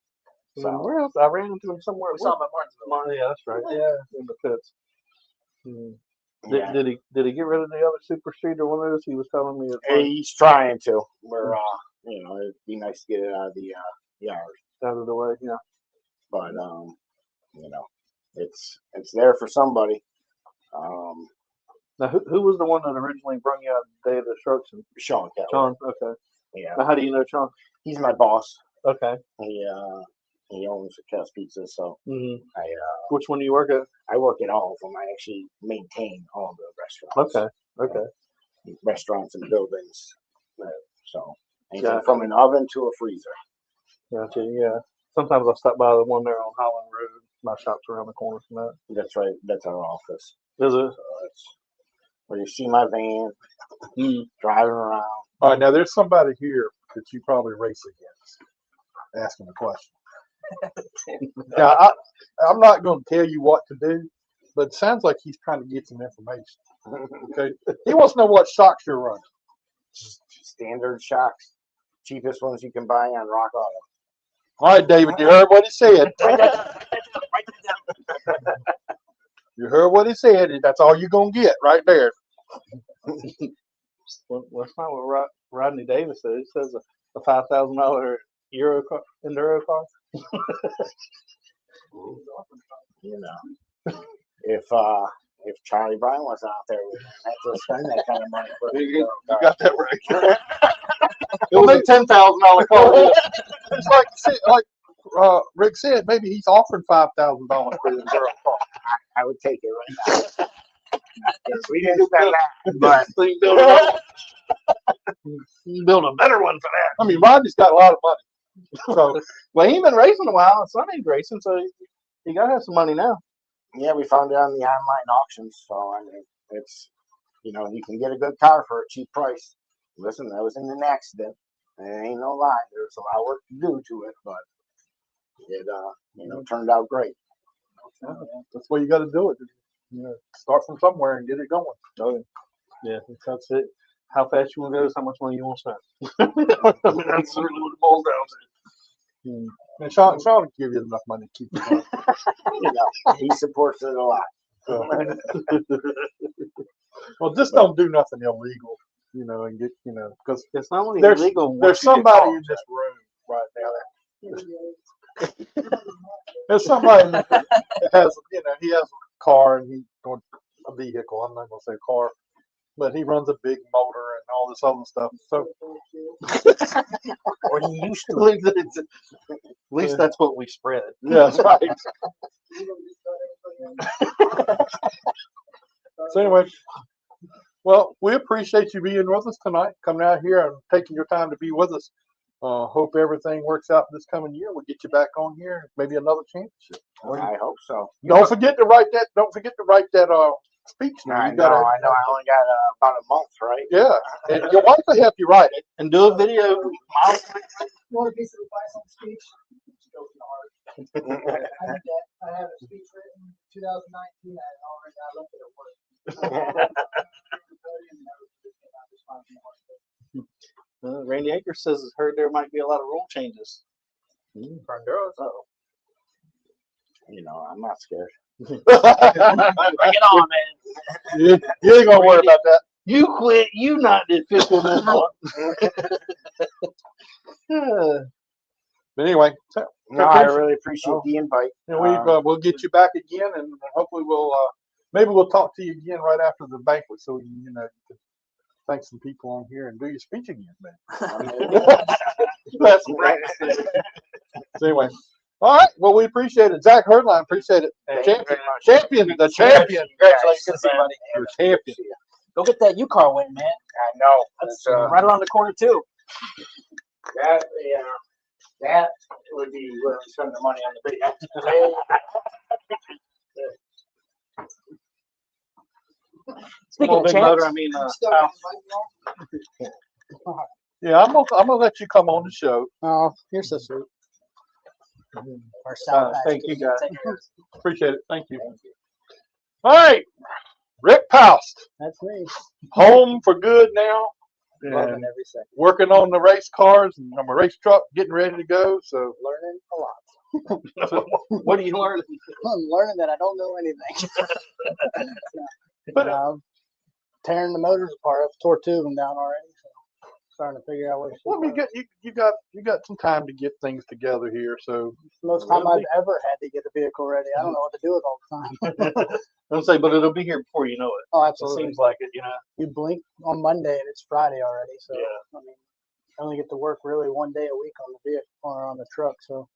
So where else? I ran into him somewhere. We saw him at Martinsville. Yeah, that's right. Yeah, in the pits. Yeah. Did he get rid of the other Super Street or one of those? He was telling me. He's trying to. We're you know, it'd be nice to get it out of the yard, Out of the way. Yeah. but you know, it's there for somebody. Now, who was the one that originally brought you out the day of the destruction? Sean Kelly. Sean. Okay. Yeah, Now, how do you know Sean? he's my boss. Okay. He owns the Kels Pizza, so Which one do you work at? I work at all of them. I actually maintain all the restaurants. Okay. Restaurants and buildings. So anything Yeah. from an oven to a freezer. Gotcha. Yeah. Sometimes I stop by the one there on Holland Road. My shop's around the corner from that. That's right. That's our office. Is it? So that's where you see my van driving around. all right, now there's somebody here that you probably race against asking a question. Now, I'm not going to tell you what to do, but it sounds like he's trying to get some information. Okay, he wants to know what shocks you're running. Standard shocks, cheapest ones you can buy on Rock Auto. All right, David, you heard what he said. You heard what he said. And that's all you're going to get right there. Well, that's not what Rodney Davis says. He says a $5,000 Euro car, Enduro car. You know, if Charlie Bryan was out there, we didn't have to spend that kind of money for You a got that right. It'll make $10,000 car. It's like Rick said, maybe he's offering $5,000 for the Enduro car. I would take it right now. We didn't spend that, but You build a better one for that. I mean, Rodney's got a lot of money. So, Well, he's been racing a while, and Sonny's racing, so he got to have some money now. yeah, we found it on the online auctions. So I mean, it's, you know, you can get a good car for a cheap price. Listen, I was in an accident, and it ain't no lie. There's a lot of work to do to it, but it you know, turned out great. that's the way you got to do it. You know, start from somewhere and get it going. Oh, yeah, that's it. How fast you want to go is how much money you want to spend. That's certainly what it boils down to. And Sean will give you enough money to keep it going. You know, he supports it a lot. So, well, just don't do nothing illegal, you know, and get, you know, because It's not only there's illegal. there's somebody in this room right now that there's somebody that has, you know, he has a car and he or a vehicle. I'm not gonna say car, but he runs a big motor and all this other stuff. So Or he used to. At least that's what we spread. yeah, that's right. So anyway, well, we appreciate you being with us tonight, coming out here and taking your time to be with us. Hope everything works out this coming year. We'll get you back on here, maybe another championship. I hope so. Don't forget to write that. Don't forget to write that speech. Now. I You know. gotta, I know. I only got about a month, right? yeah, and your wife will help you write it. And do a video. You want a piece of advice on speech? Just go to the heart. I have a speech written in 2019. I left it at work. Randy Akers says he's heard there might be a lot of rule changes. Oh. You know, I'm not scared. Bring it on, man. You ain't gonna worry about that. You quit. You not did 50 minutes. But anyway, so, No, I really appreciate the invite. and we'll get you back again, and hopefully we'll maybe we'll talk to you again right after the banquet, so you know you can thank some people on here and do your speech again, man. That's right. So anyway, all right. Well, we appreciate it, Zach Herdlein. Appreciate it. Thank you very much. Champion, the champion. Congratulations, everybody. You're champion. Go get that UCAR win, man. I know. That's right around the corner, too. That, that would be where we spend the money on the video. Speaking of Big champs, motor, I mean, Yeah, I'm gonna let you come on the show. Oh, you're so sweet. our sound thank you, guys. Appreciate it. Thank you. All right, Rick Poust, That's me. home for good now, Loving and every second. working on the race cars and on my race truck, getting ready to go. So Learning a lot. What are you learning? I'm learning that I don't know anything. But, Tearing the motors apart. I've tore 2 of them down already. So starting to figure out what. well, you got some time to get things together here. So Most time I've ever had to get a vehicle ready. I don't know what to do with all the time. I'll say, but it'll be here before you know it. Oh, It absolutely. seems like it, you know. You blink on Monday and it's Friday already. So Yeah. I mean, I only get to work really 1 day a week on the vehicle or on the truck. So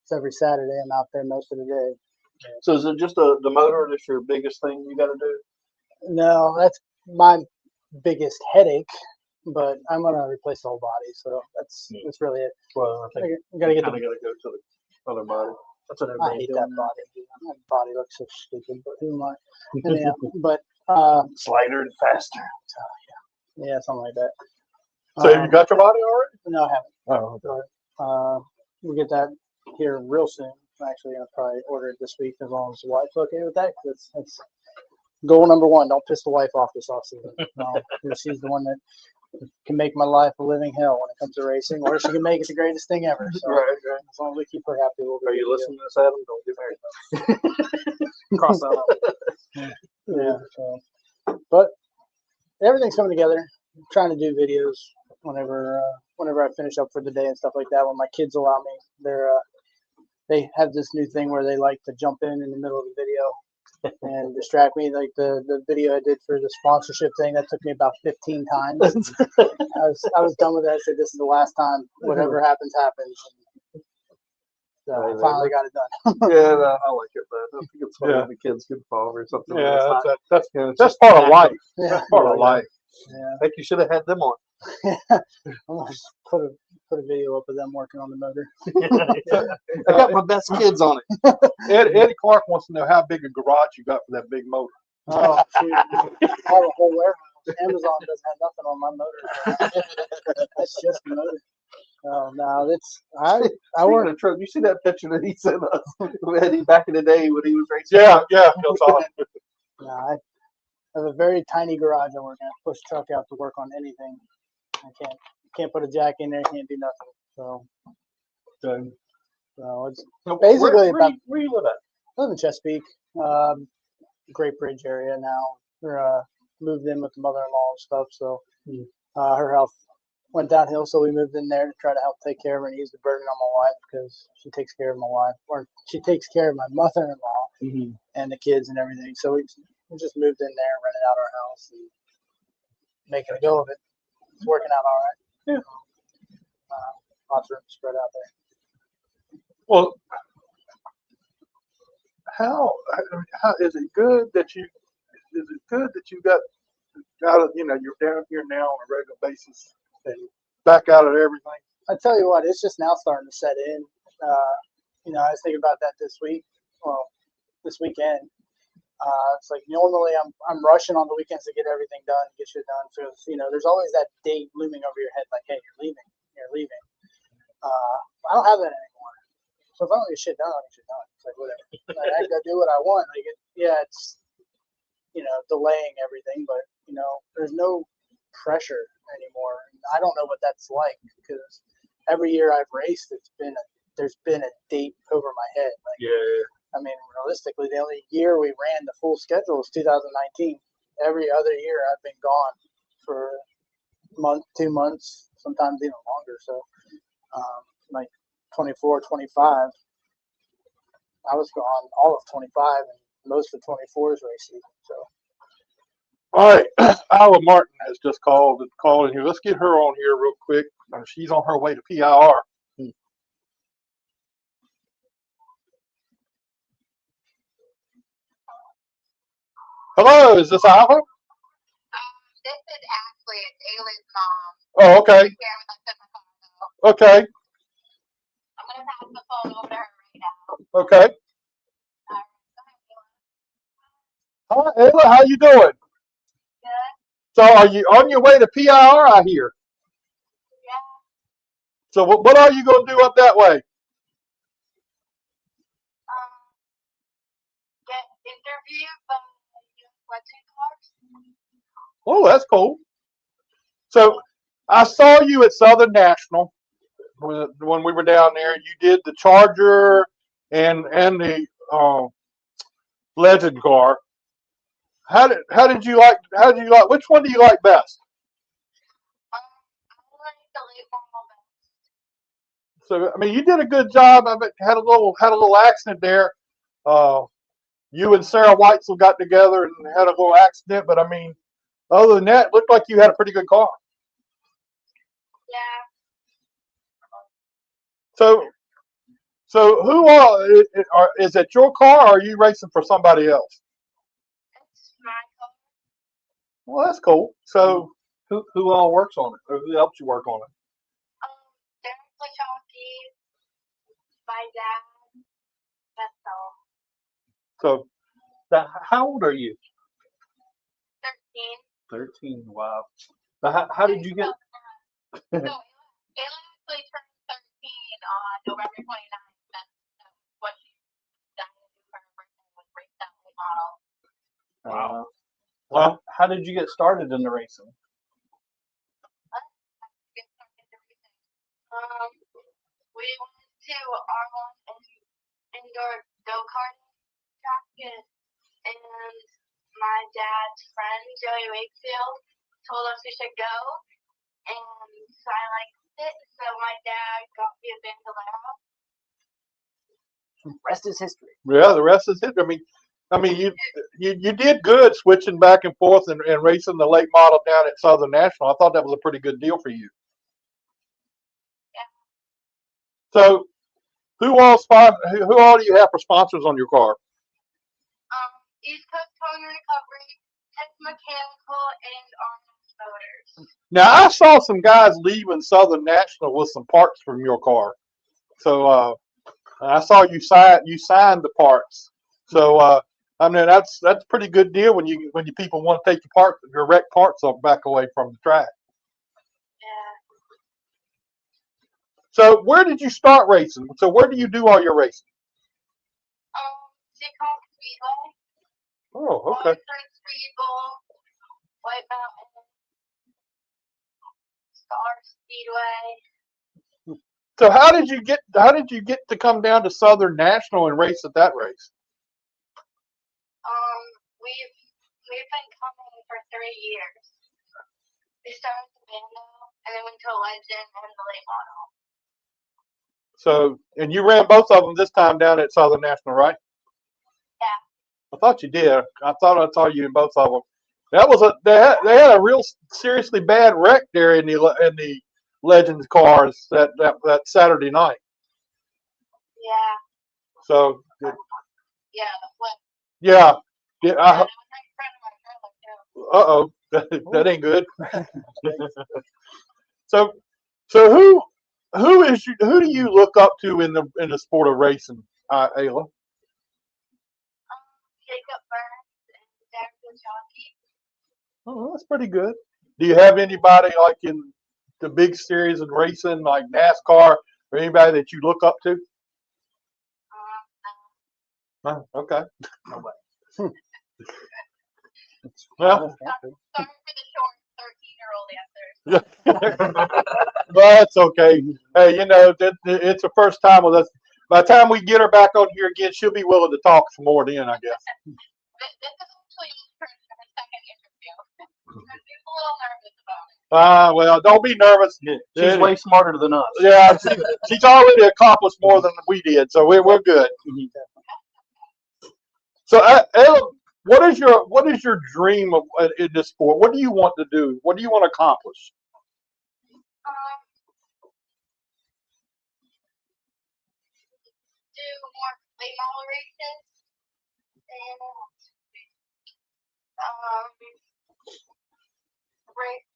it's every Saturday. I'm out there most of the day. So is it just the motor that's your biggest thing you got to do? No, that's my biggest headache. But I'm gonna replace the whole body. So that's really it. Well, I think You gotta you get kind the. of got to go to the other body. That's what I everybody's hate doing that now. body. My body looks so stupid. But who am I? Anyhow, but Slighter and faster. yeah, something like that. so you got your body already? No, I haven't. Oh, okay. But we'll get that here real soon. Actually, I'll probably order it this week as long as the wife's okay with that. 'Cause that's goal number 1. Don't piss the wife off this offseason. No, she's the one that can make my life a living hell when it comes to racing, or she can make it the greatest thing ever. So Right. as long as we keep her happy, we'll be Are you good. listening to this, Adam? Don't get married. Cross that out. Yeah. So, but everything's coming together. I'm trying to do videos whenever I finish up for the day and stuff like that. When my kids allow me, they have this new thing where they like to jump in the middle of the video and distract me. Like the video I did for the sponsorship thing, that took me about 15 times. I was done with that. I said, this is the last time. Whatever happens, happens. So I finally got it done. Yeah, no, I like it, man. I think it's funny Yeah. when the kids get involved or something. Yeah, It's not- you know, it's that's just part of natural. life. Yeah. That's part of life. Yeah. I think you should have had them on. I'm gonna just put a video up of them working on the motor. I got my best kids on it. Eddie Clark wants to know how big a garage you got for that big motor. Oh, shoot. I have a whole warehouse. Amazon doesn't have nothing on my motor. That's just the motor. Oh no, I wanted a truck. You see that picture that he sent us with Eddie back in the day when he was racing? Yeah, yeah. That's all. I have a very tiny garage. I work in. I push truck out to work on anything. I can't put a jack in there. Can't do nothing. So it's So basically where you live at? I live in Chesapeake, Great Bridge area now. We're moved in with the mother-in-law and stuff. So her health went downhill, so we moved in there to try to help take care of her and ease the burden on my wife because she takes care of my wife, or she takes care of my mother-in-law and the kids and everything. So we just moved in there, rented out our house, and making a go of it. It's working out all right. Yeah. Lots of room spread out there. Well, how is it good that you got out of, you're down here now on a regular basis and back out of everything? I tell you what, it's just now starting to set in. I was thinking about that this weekend. It's like normally I'm rushing on the weekends to get everything done, get shit done. So there's always that date looming over your head, like, hey, you're leaving. I don't have that anymore. So if I don't get shit done, I'll get shit done. It's like whatever. Like, I gotta do what I want. Like it's delaying everything, but there's no pressure anymore. I don't know what that's like because every year I've raced, there's been a date over my head. Like, Yeah. I mean, realistically, the only year we ran the full schedule was 2019. Every other year I've been gone for a month, 2 months, sometimes even longer. So, like 24, 25, I was gone all of 25 and most of 24's race season. So. All right, Ayla Martin has just called in here. Let's get her on here real quick. She's on her way to PIR. Hello, is this Ayla? This is Ashley. It's Ayla's mom. Oh, okay. Okay. I'm going to pass the phone over to her right now. Okay. Hi, Ayla. How you doing? Good. So, are you on your way to PIR? I hear. Yeah. So, what are you going to do up that way? Get interviewed by Wetsuit Cars. Oh, that's cool. So, I saw you at Southern National when we were down there. You did the Charger and the Legend car. How did you like? Which one do you like best? I like the late model best. So, I mean, you did a good job of it. Had a little accident there. You and Sarah Weitzel got together and had a little accident, but I mean, other than that, it looked like you had a pretty good car. Yeah. So who is it your car, or are you racing for somebody else? It's my car. Well, that's cool. So who all works on it, or who helps you work on it? Derek Lachowski, my dad, that's all. So, how old are you? 13. 13. Wow. How did you get? So, Ayla actually turned 13 on November 29th. That's what she decided to do for her birthday, was race that late model. Wow. Well, how did you get started in the racing? Get started to racing. We went to our indoor go-karting track, and my dad's friend, Joey Wakefield, told us we should go, and so I liked it, so my dad got me a Bandolero. Rest is history. Yeah, the rest is it. I mean, you did good switching back and forth and racing the late model down at Southern National. I thought that was a pretty good deal for you. Yeah. So, who all do you have for sponsors on your car? East Coast Towing Recovery, Tech Mechanical, and Arnold's Motors. Now, I saw some guys leaving Southern National with some parts from your car. So, I saw you signed the parts. So, I mean, that's a pretty good deal when you people want to take your wrecked parts back away from the track. Yeah. So, where did you start racing? So, where do you do all your racing? Seacon Speedway. Oh, okay. Orange Speedball, White Mountain, Star Speedway. So how did you get to come down to Southern National and race at that race? We've been coming for 3 years. We started the Bando, and then went to Legend and the late model. So, and you ran both of them this time down at Southern National, right? Yeah. I thought you did. I thought I saw you in both of them. That was they had a real seriously bad wreck there in the Legends cars that Saturday night. Yeah. So Yeah, the flip. yeah, Yeah, that was right in front of my trailer, too. that ain't good. So who do you look up to in the sport of racing, Ayla? Jacob Burns and Derek Jockey. Oh, that's pretty good. Do you have anybody like in the big series of racing, like NASCAR, or anybody that you look up to? Oh, okay. Well, Sorry for the short 13-year-old answers. well, that's okay. Hey, it's the first time with us. By the time we get her back on here again, she'll be willing to talk some more then, I guess. This is actually her second interview. She's a little nervous about it. Well, don't be nervous. She's way smarter than us. Yeah, she's already accomplished more than we did, so we're good. So, Ayla, what is your dream in this sport? What do you want to do? What do you want to accomplish? Do more late model races and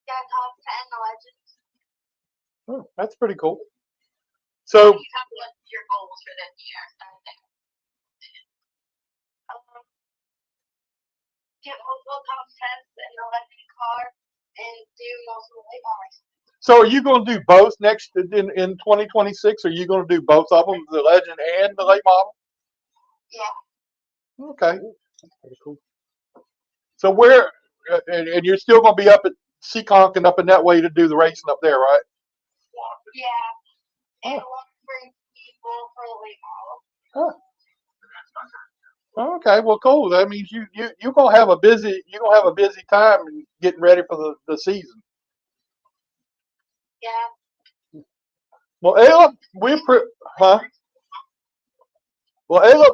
get top 10 the Legends. Oh, that's pretty cool. So, You have what's your goals for this year? Get multiple top 10s in the Legend car and do multiple late model races. so are you going to do both next in 2026? Are you going to do both of them, the Legend and the late model? Yeah. Okay. Pretty cool. So where, and you're still going to be up at Seekonk and up in that way to do the racing up there, right? Yeah. And one for people for the late model. Okay, well, cool. That means you're gonna have a busy time getting ready for the season. Yeah. Well, Ayla,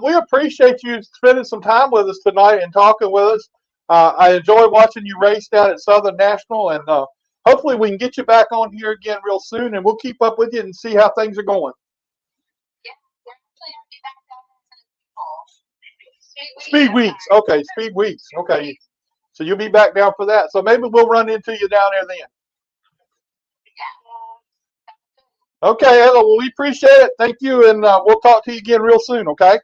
we appreciate you spending some time with us tonight and talking with us. I enjoy watching you race down at Southern National, and hopefully we can get you back on here again real soon, and we'll keep up with you and see how things are going. Yeah. We're actually going to be back down in fall. Speed weeks, okay. Speed weeks, okay. So you'll be back down for that. So maybe we'll run into you down there then. Okay, Ayla, well, we appreciate it. Thank you, and we'll talk to you again real soon, okay? Okay,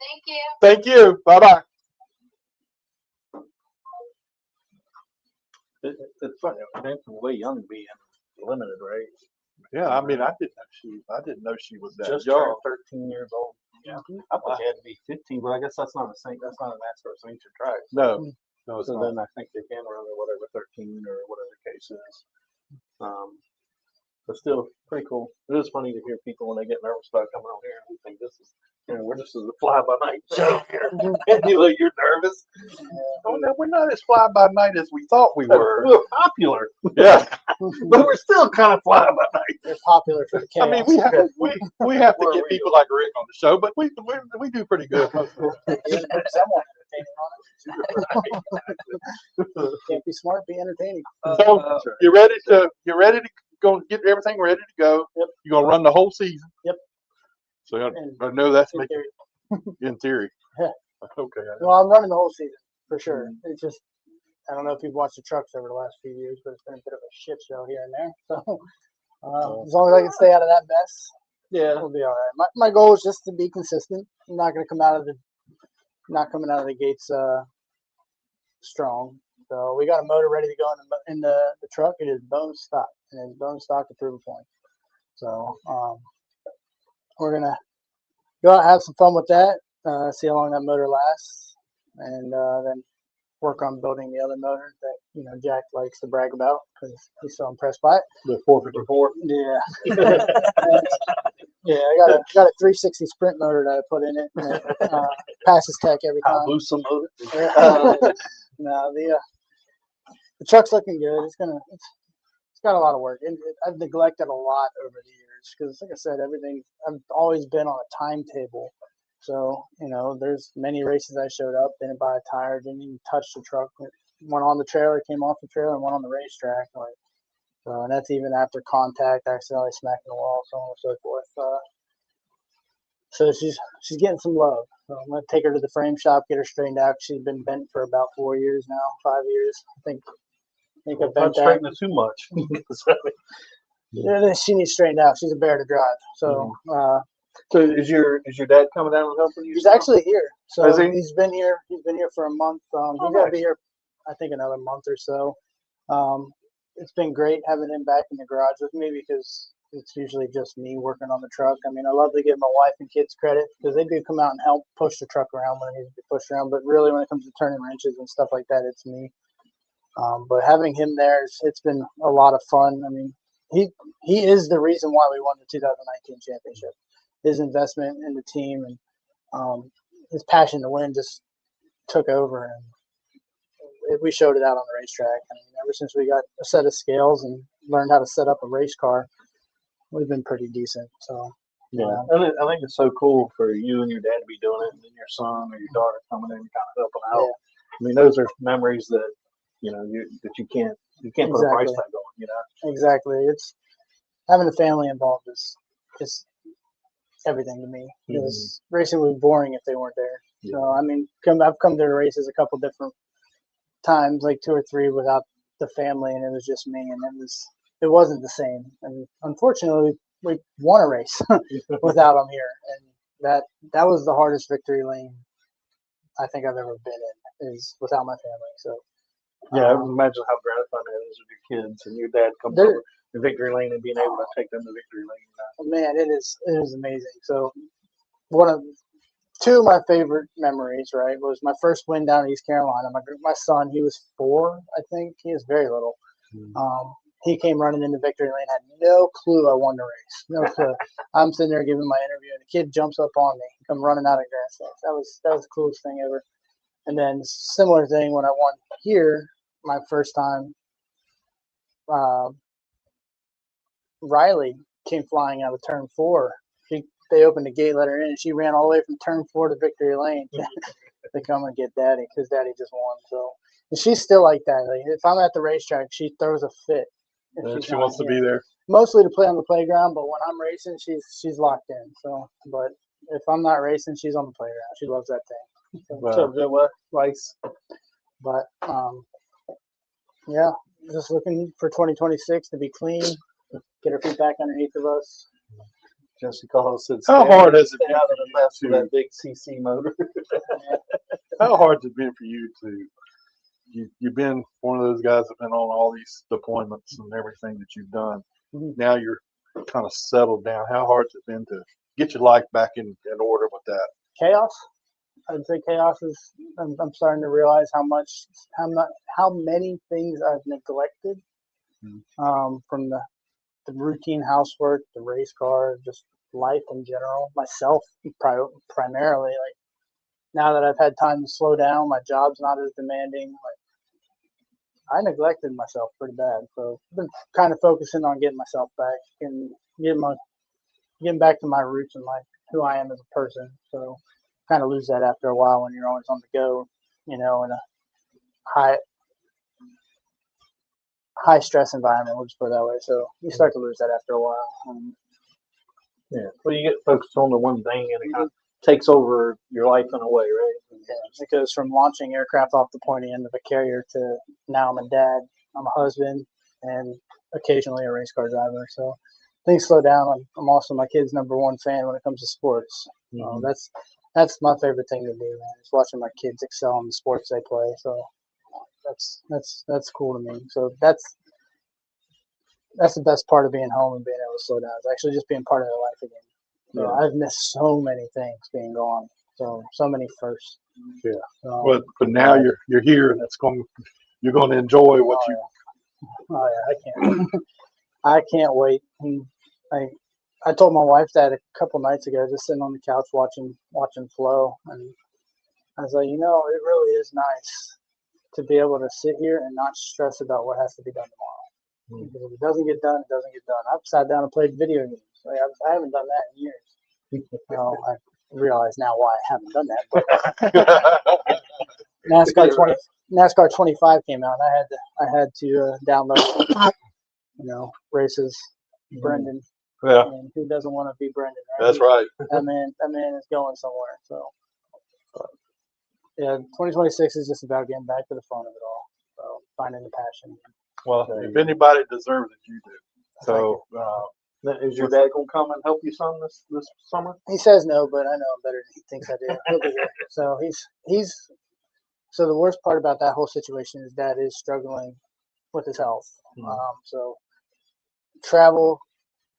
thank you. Thank you. Bye-bye. It's funny. Dancing way young being limited, right? Yeah, I mean, I didn't know she was that Just young. turned 13 years old. Yeah. I thought you had to be 15, but I guess that's not a NASCAR sanctioned track. No, it's So not. then I think they can run at whatever 13 or whatever the case is. But still, pretty cool. It is funny to hear people when they get nervous about coming out here and we think this is, we're just as a fly-by-night show here. And you're nervous. Oh, no, we're not as fly-by-night as we thought we were. We're popular. Yeah. But we're still kind of fly-by-night. They're popular for the chaos. I mean, we have to get people like Rick on the show, but we do pretty good. Someone entertaining on it. Can't be smart, be entertaining. So you're ready to go get everything ready to go. Yep. You're gonna run the whole season. Yep. So And I know that's in making theory. in theory. Yeah. Okay. Well, I'm running the whole season for sure. It's just I don't know if you've watched the trucks over the last few years, but it's been a bit of a shit show here and there. So as long as I can stay out of that mess, Yeah. we'll be all right. My goal is just to be consistent. I'm not going to come out of the gates strong. So we got a motor ready to go in the truck. It is bone stock, and it's bone stock to prove a point. So we're gonna go out and have some fun with that. See how long that motor lasts. and then work on building the other motor that Jack likes to brag about because he's so impressed by it. The 454. Yeah. Yeah, I got a 360 sprint motor that I put in it. And it passes tech every time. Hayabusa motor. No, the truck's looking good. It's got a lot of work, and I've neglected a lot over the years because, like I said, I've always been on a timetable. So there's many races I showed up, didn't buy a tire, didn't even touch the truck. Went on the trailer, came off the trailer, and went on the racetrack. And that's even after contact, accidentally smacking the wall, so on and so forth. So she's getting some love. So I'm gonna take her to the frame shop, get her straightened out. She's been bent for about 4 years now, 5 years. I think I Not bent that. straightening it too much. Yeah, she needs straightened out. She's a bear to drive. So So is your dad coming down and helping you? he's actually here. So Is he? he's been here. He's been here for a month. He's gonna be here, I think, another month or so. It's been great having him back in the garage with me because it's usually just me working on the truck. I mean, I love to give my wife and kids credit because they do come out and help push the truck around when it needs to be pushed around. But really, when it comes to turning wrenches and stuff like that, it's me. But having him there, it's been a lot of fun. I mean, he is the reason why we won the 2019 championship. His investment in the team and his passion to win just took over, and we showed it out on the racetrack. I mean, ever since we got a set of scales and learned how to set up a race car, we've been pretty decent. So Yeah, I think it's so cool for you and your dad to be doing it, and then your son or your daughter coming in and kind of helping out. Yeah. I mean, those are memories that you can't put a price Exactly. tag on. Exactly, it's having the family involved is everything to me. Because racing would be boring if they weren't there. Yeah. So I mean, I've come to the races a couple different times, like 2 or 3 without the family, and it was just me, and it wasn't the same. And unfortunately, we won a race without them here, and that was the hardest victory lane I think I've ever been in, is without my family. So Yeah, imagine how gratifying that is with your kids and your dad comes over to victory lane and being able to take them to victory lane. man, it is amazing. So two of my favorite memories, right, was my first win down in East Carolina. My son, he was 4, I think. He was very little. He came running into victory lane, had no clue I won the race. No clue. I'm sitting there giving my interview, and the kid jumps up on me, come running out of grass lanes. That was the coolest thing ever. And then similar thing when I won here, my first time. Riley came flying out of turn 4. They opened the gate, let her in, and she ran all the way from turn 4 to victory lane to come and get daddy because daddy just won. So, and she's still like that. Like, if I'm at the racetrack, she throws a fit. And she wants to be there. Mostly to play on the playground, but when I'm racing, she's locked in. So, but if I'm not racing, she's on the playground. She loves that thing. So, nice. But yeah, just looking for 2026 to be clean, get her feet back underneath of us. Jesse Calls said, How hard has it been out of the mess to- with that big CC motor? How hard has it been for you to? You've been one of those guys that have been on all these deployments and everything that you've done. Mhm. Now you're kind of settled down. How hard has it been to get your life back in order with that? Chaos. I'd say chaos is. I'm starting to realize how many things I've neglected, from the routine housework, the race car, just life in general, myself primarily. Like now that I've had time to slow down, my job's not as demanding. Like I neglected myself pretty bad, so I've been kind of focusing on getting myself back and getting back to my roots and like who I am as a person. So kind of lose that after a while when you're always on the go, in a high stress environment. We'll just put it that way. So you start to lose that after a while. Yeah. Well, you get focused on the one thing, and it kind of takes over your life in a way, right? Yeah, it goes from launching aircraft off the pointy end of a carrier to now I'm a dad, I'm a husband, and occasionally a race car driver. So things slow down. I'm also my kid's #1 fan when it comes to sports. That's my favorite thing to do, man, is watching my kids excel in the sports they play. So that's cool to me. So that's the best part of being home and being able to slow down. It's actually just being part of their life again. So I've missed so many things being gone. So many firsts. Yeah. So, But now you're here, and you're going to enjoy what you. oh yeah, I can't. I can't wait. And I told my wife that a couple nights ago, just sitting on the couch watching Flow, and I was like, it really is nice to be able to sit here and not stress about what has to be done tomorrow. Because if it doesn't get done, it doesn't get done. I've sat down and played video games. Like, I haven't done that in years. Well, I realize now why I haven't done that. But NASCAR 25 came out. And I had to download, races. Brendan. Yeah. And who doesn't want to be Brendan? Right? That's right. That man is going somewhere. So, yeah, 2026 is just about getting back to the fun of it all. So, finding the passion. Well, if anybody deserves it, you do. So, Is your dad gonna come and help you some this summer? He says no, but I know him better than he thinks I do. He'll be here. So so the worst part about that whole situation is Dad is struggling with his health. So travel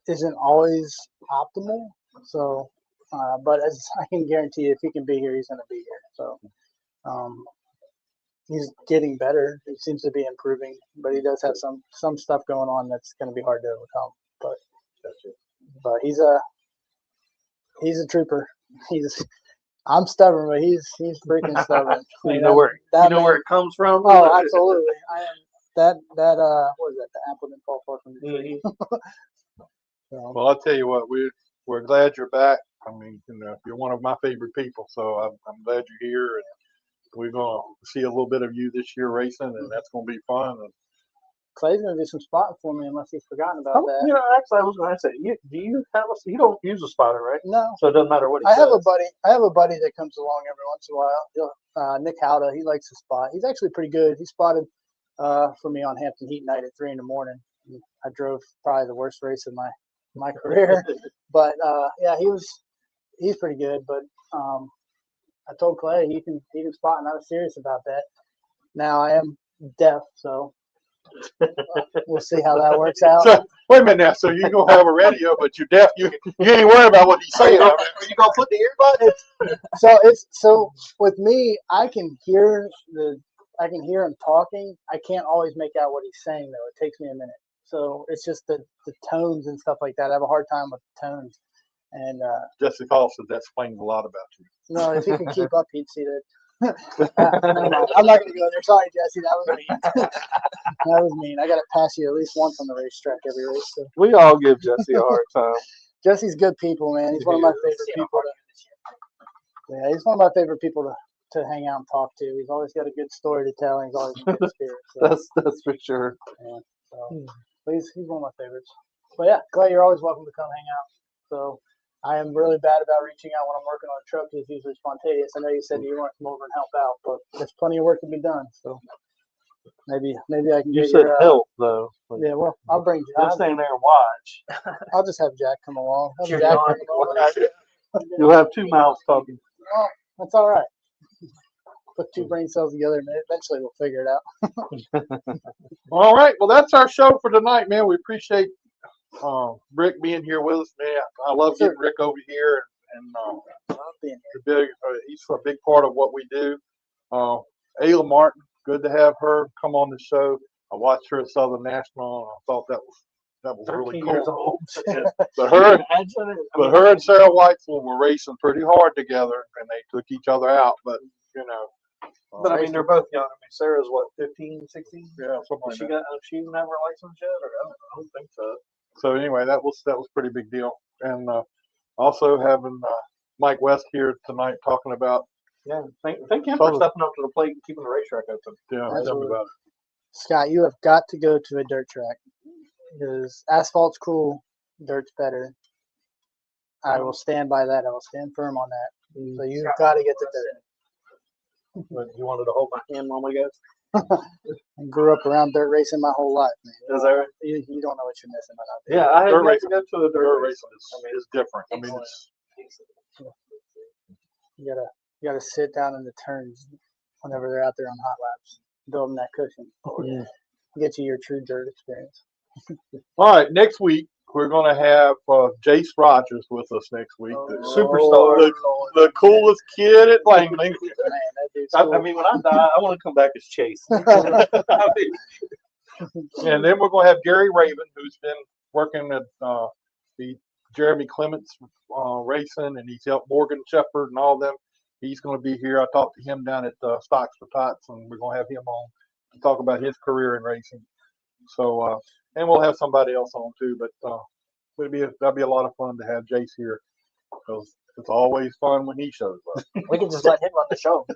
isn't always optimal. So, but as I can guarantee, if he can be here, he's going to be here. So, he's getting better. He seems to be improving, but he does have some stuff going on that's going to be hard to overcome. But he's a trooper. I'm stubborn, but he's freaking stubborn. You know where it comes from? Oh, absolutely. I am that what is that? The apple didn't fall far from the tree. So, well, I'll tell you what, we're glad you're back. I mean, you're one of my favorite people, so I'm glad you're here, and we're gonna see a little bit of you this year racing, and that's gonna be fun. And Clay's gonna do some spotting for me unless he's forgotten about that. Actually, I was going to say, you don't use a spotter, right? No. So it doesn't matter what he I says. I have a buddy that comes along every once in a while. Nick Howda, he likes to spot. He's actually pretty good. He spotted for me on Hampton Heat night at 3 a.m. I drove probably the worst race of my career, but yeah, he's pretty good. But I told Clay he can spot, and I was serious about that. Now I am deaf, so we'll see how that works out. so, wait a minute now. So you're gonna have a radio, but you're deaf. You ain't worried about what he's saying. Are you gonna put the earbuds? So with me, I can hear him talking. I can't always make out what he's saying though. It takes me a minute. So it's just the tones and stuff like that. I have a hard time with the tones. And Jesse Hall said that explains a lot about you. No, if he can keep up, he'd see that. I'm not going to go there. Sorry, Jesse. That was mean. That was mean. I got to pass you at least once on the racetrack every race. So. We all give Jesse a hard time. Jesse's good people, man. He's one of my favorite people. Yeah, he's one of my favorite people to hang out and talk to. He's always got a good story to tell, and he's always in good spirits. So. That's for sure. Yeah, so, but he's one of my favorites. But yeah, Clay, you're always welcome to come hang out. So I am really bad about reaching out when I'm working on a truck. It's usually spontaneous. I know you said you want to come over and help out, but there's plenty of work to be done. So maybe I can. You said help though. Yeah, well, I'll bring Jack. Just stand there and watch. I'll just have Jack come along. Have Jack bring him over. You'll have two mouths talking. Oh, that's all right. Put two brain cells together, and eventually we'll figure it out. All right. Well, that's our show for tonight, man. We appreciate Rick being here with us, man. I love getting Rick over here, and he's a big part of what we do. Ayla Martin, good to have her come on the show. I watched her at Southern National, and I thought that was really cool. Years old. But her and Sarah Whitesville were racing pretty hard together, and they took each other out. But But I mean, they're both young. I mean, Sarah's what, 15, 16? Yeah, something like that. She even have her license yet, or I don't think so. So anyway, that was pretty big deal. And also having Mike West here tonight talking about Thank him for stepping up to the plate and keeping the racetrack open. tell me about it. Scott, you have got to go to a dirt track because asphalt's cool, dirt's better. I will stand by that. I will stand firm on that. So you've got to get to dirt. But you wanted to hold my hand, Mom, I guess. I grew up around dirt racing my whole life, man. Is that right? You don't know what you're missing by not. Yeah, I Dirt had to go to a dirt race. is different. I mean, it's You gotta sit down in the turns whenever they're out there on hot laps, build them that cushion. Get you your true dirt experience. all right. Next week we're going to have Jace Rogers with us next week. The Superstar. the coolest kid at Langley. Man, that dude's I cool. mean, when I die, I want to come back as Chase. And then we're going to have Gary Raven, who's been working at the Jeremy Clements Racing, and he's helped Morgan Shepherd and all them. He's going to be here. I talked to him down at Stocks for Tots, and we're going to have him on to talk about his career in racing. So, and we'll have somebody else on too, but that'll be a lot of fun to have Jace here, because it's always fun when he shows up. We can just let him run the show.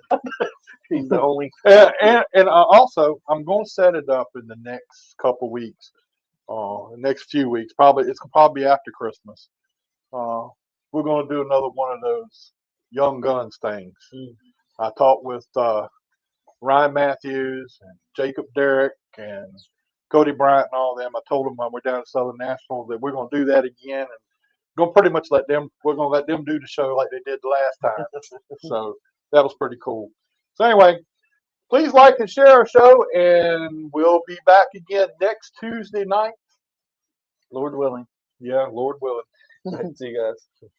He's the only. And also, I'm going to set it up in the next couple weeks, the next few weeks. It's probably after Christmas. We're going to do another one of those Young Guns things. I talked with Ryan Matthews and Jacob Derrick and Cody Bryant and all them. I told them when we're down at Southern National that we're going to do that again, and we're going to pretty much let them do the show like they did the last time. So that was pretty cool. So anyway, please like and share our show, and we'll be back again next Tuesday night. Lord willing. Yeah, Lord willing. See you guys.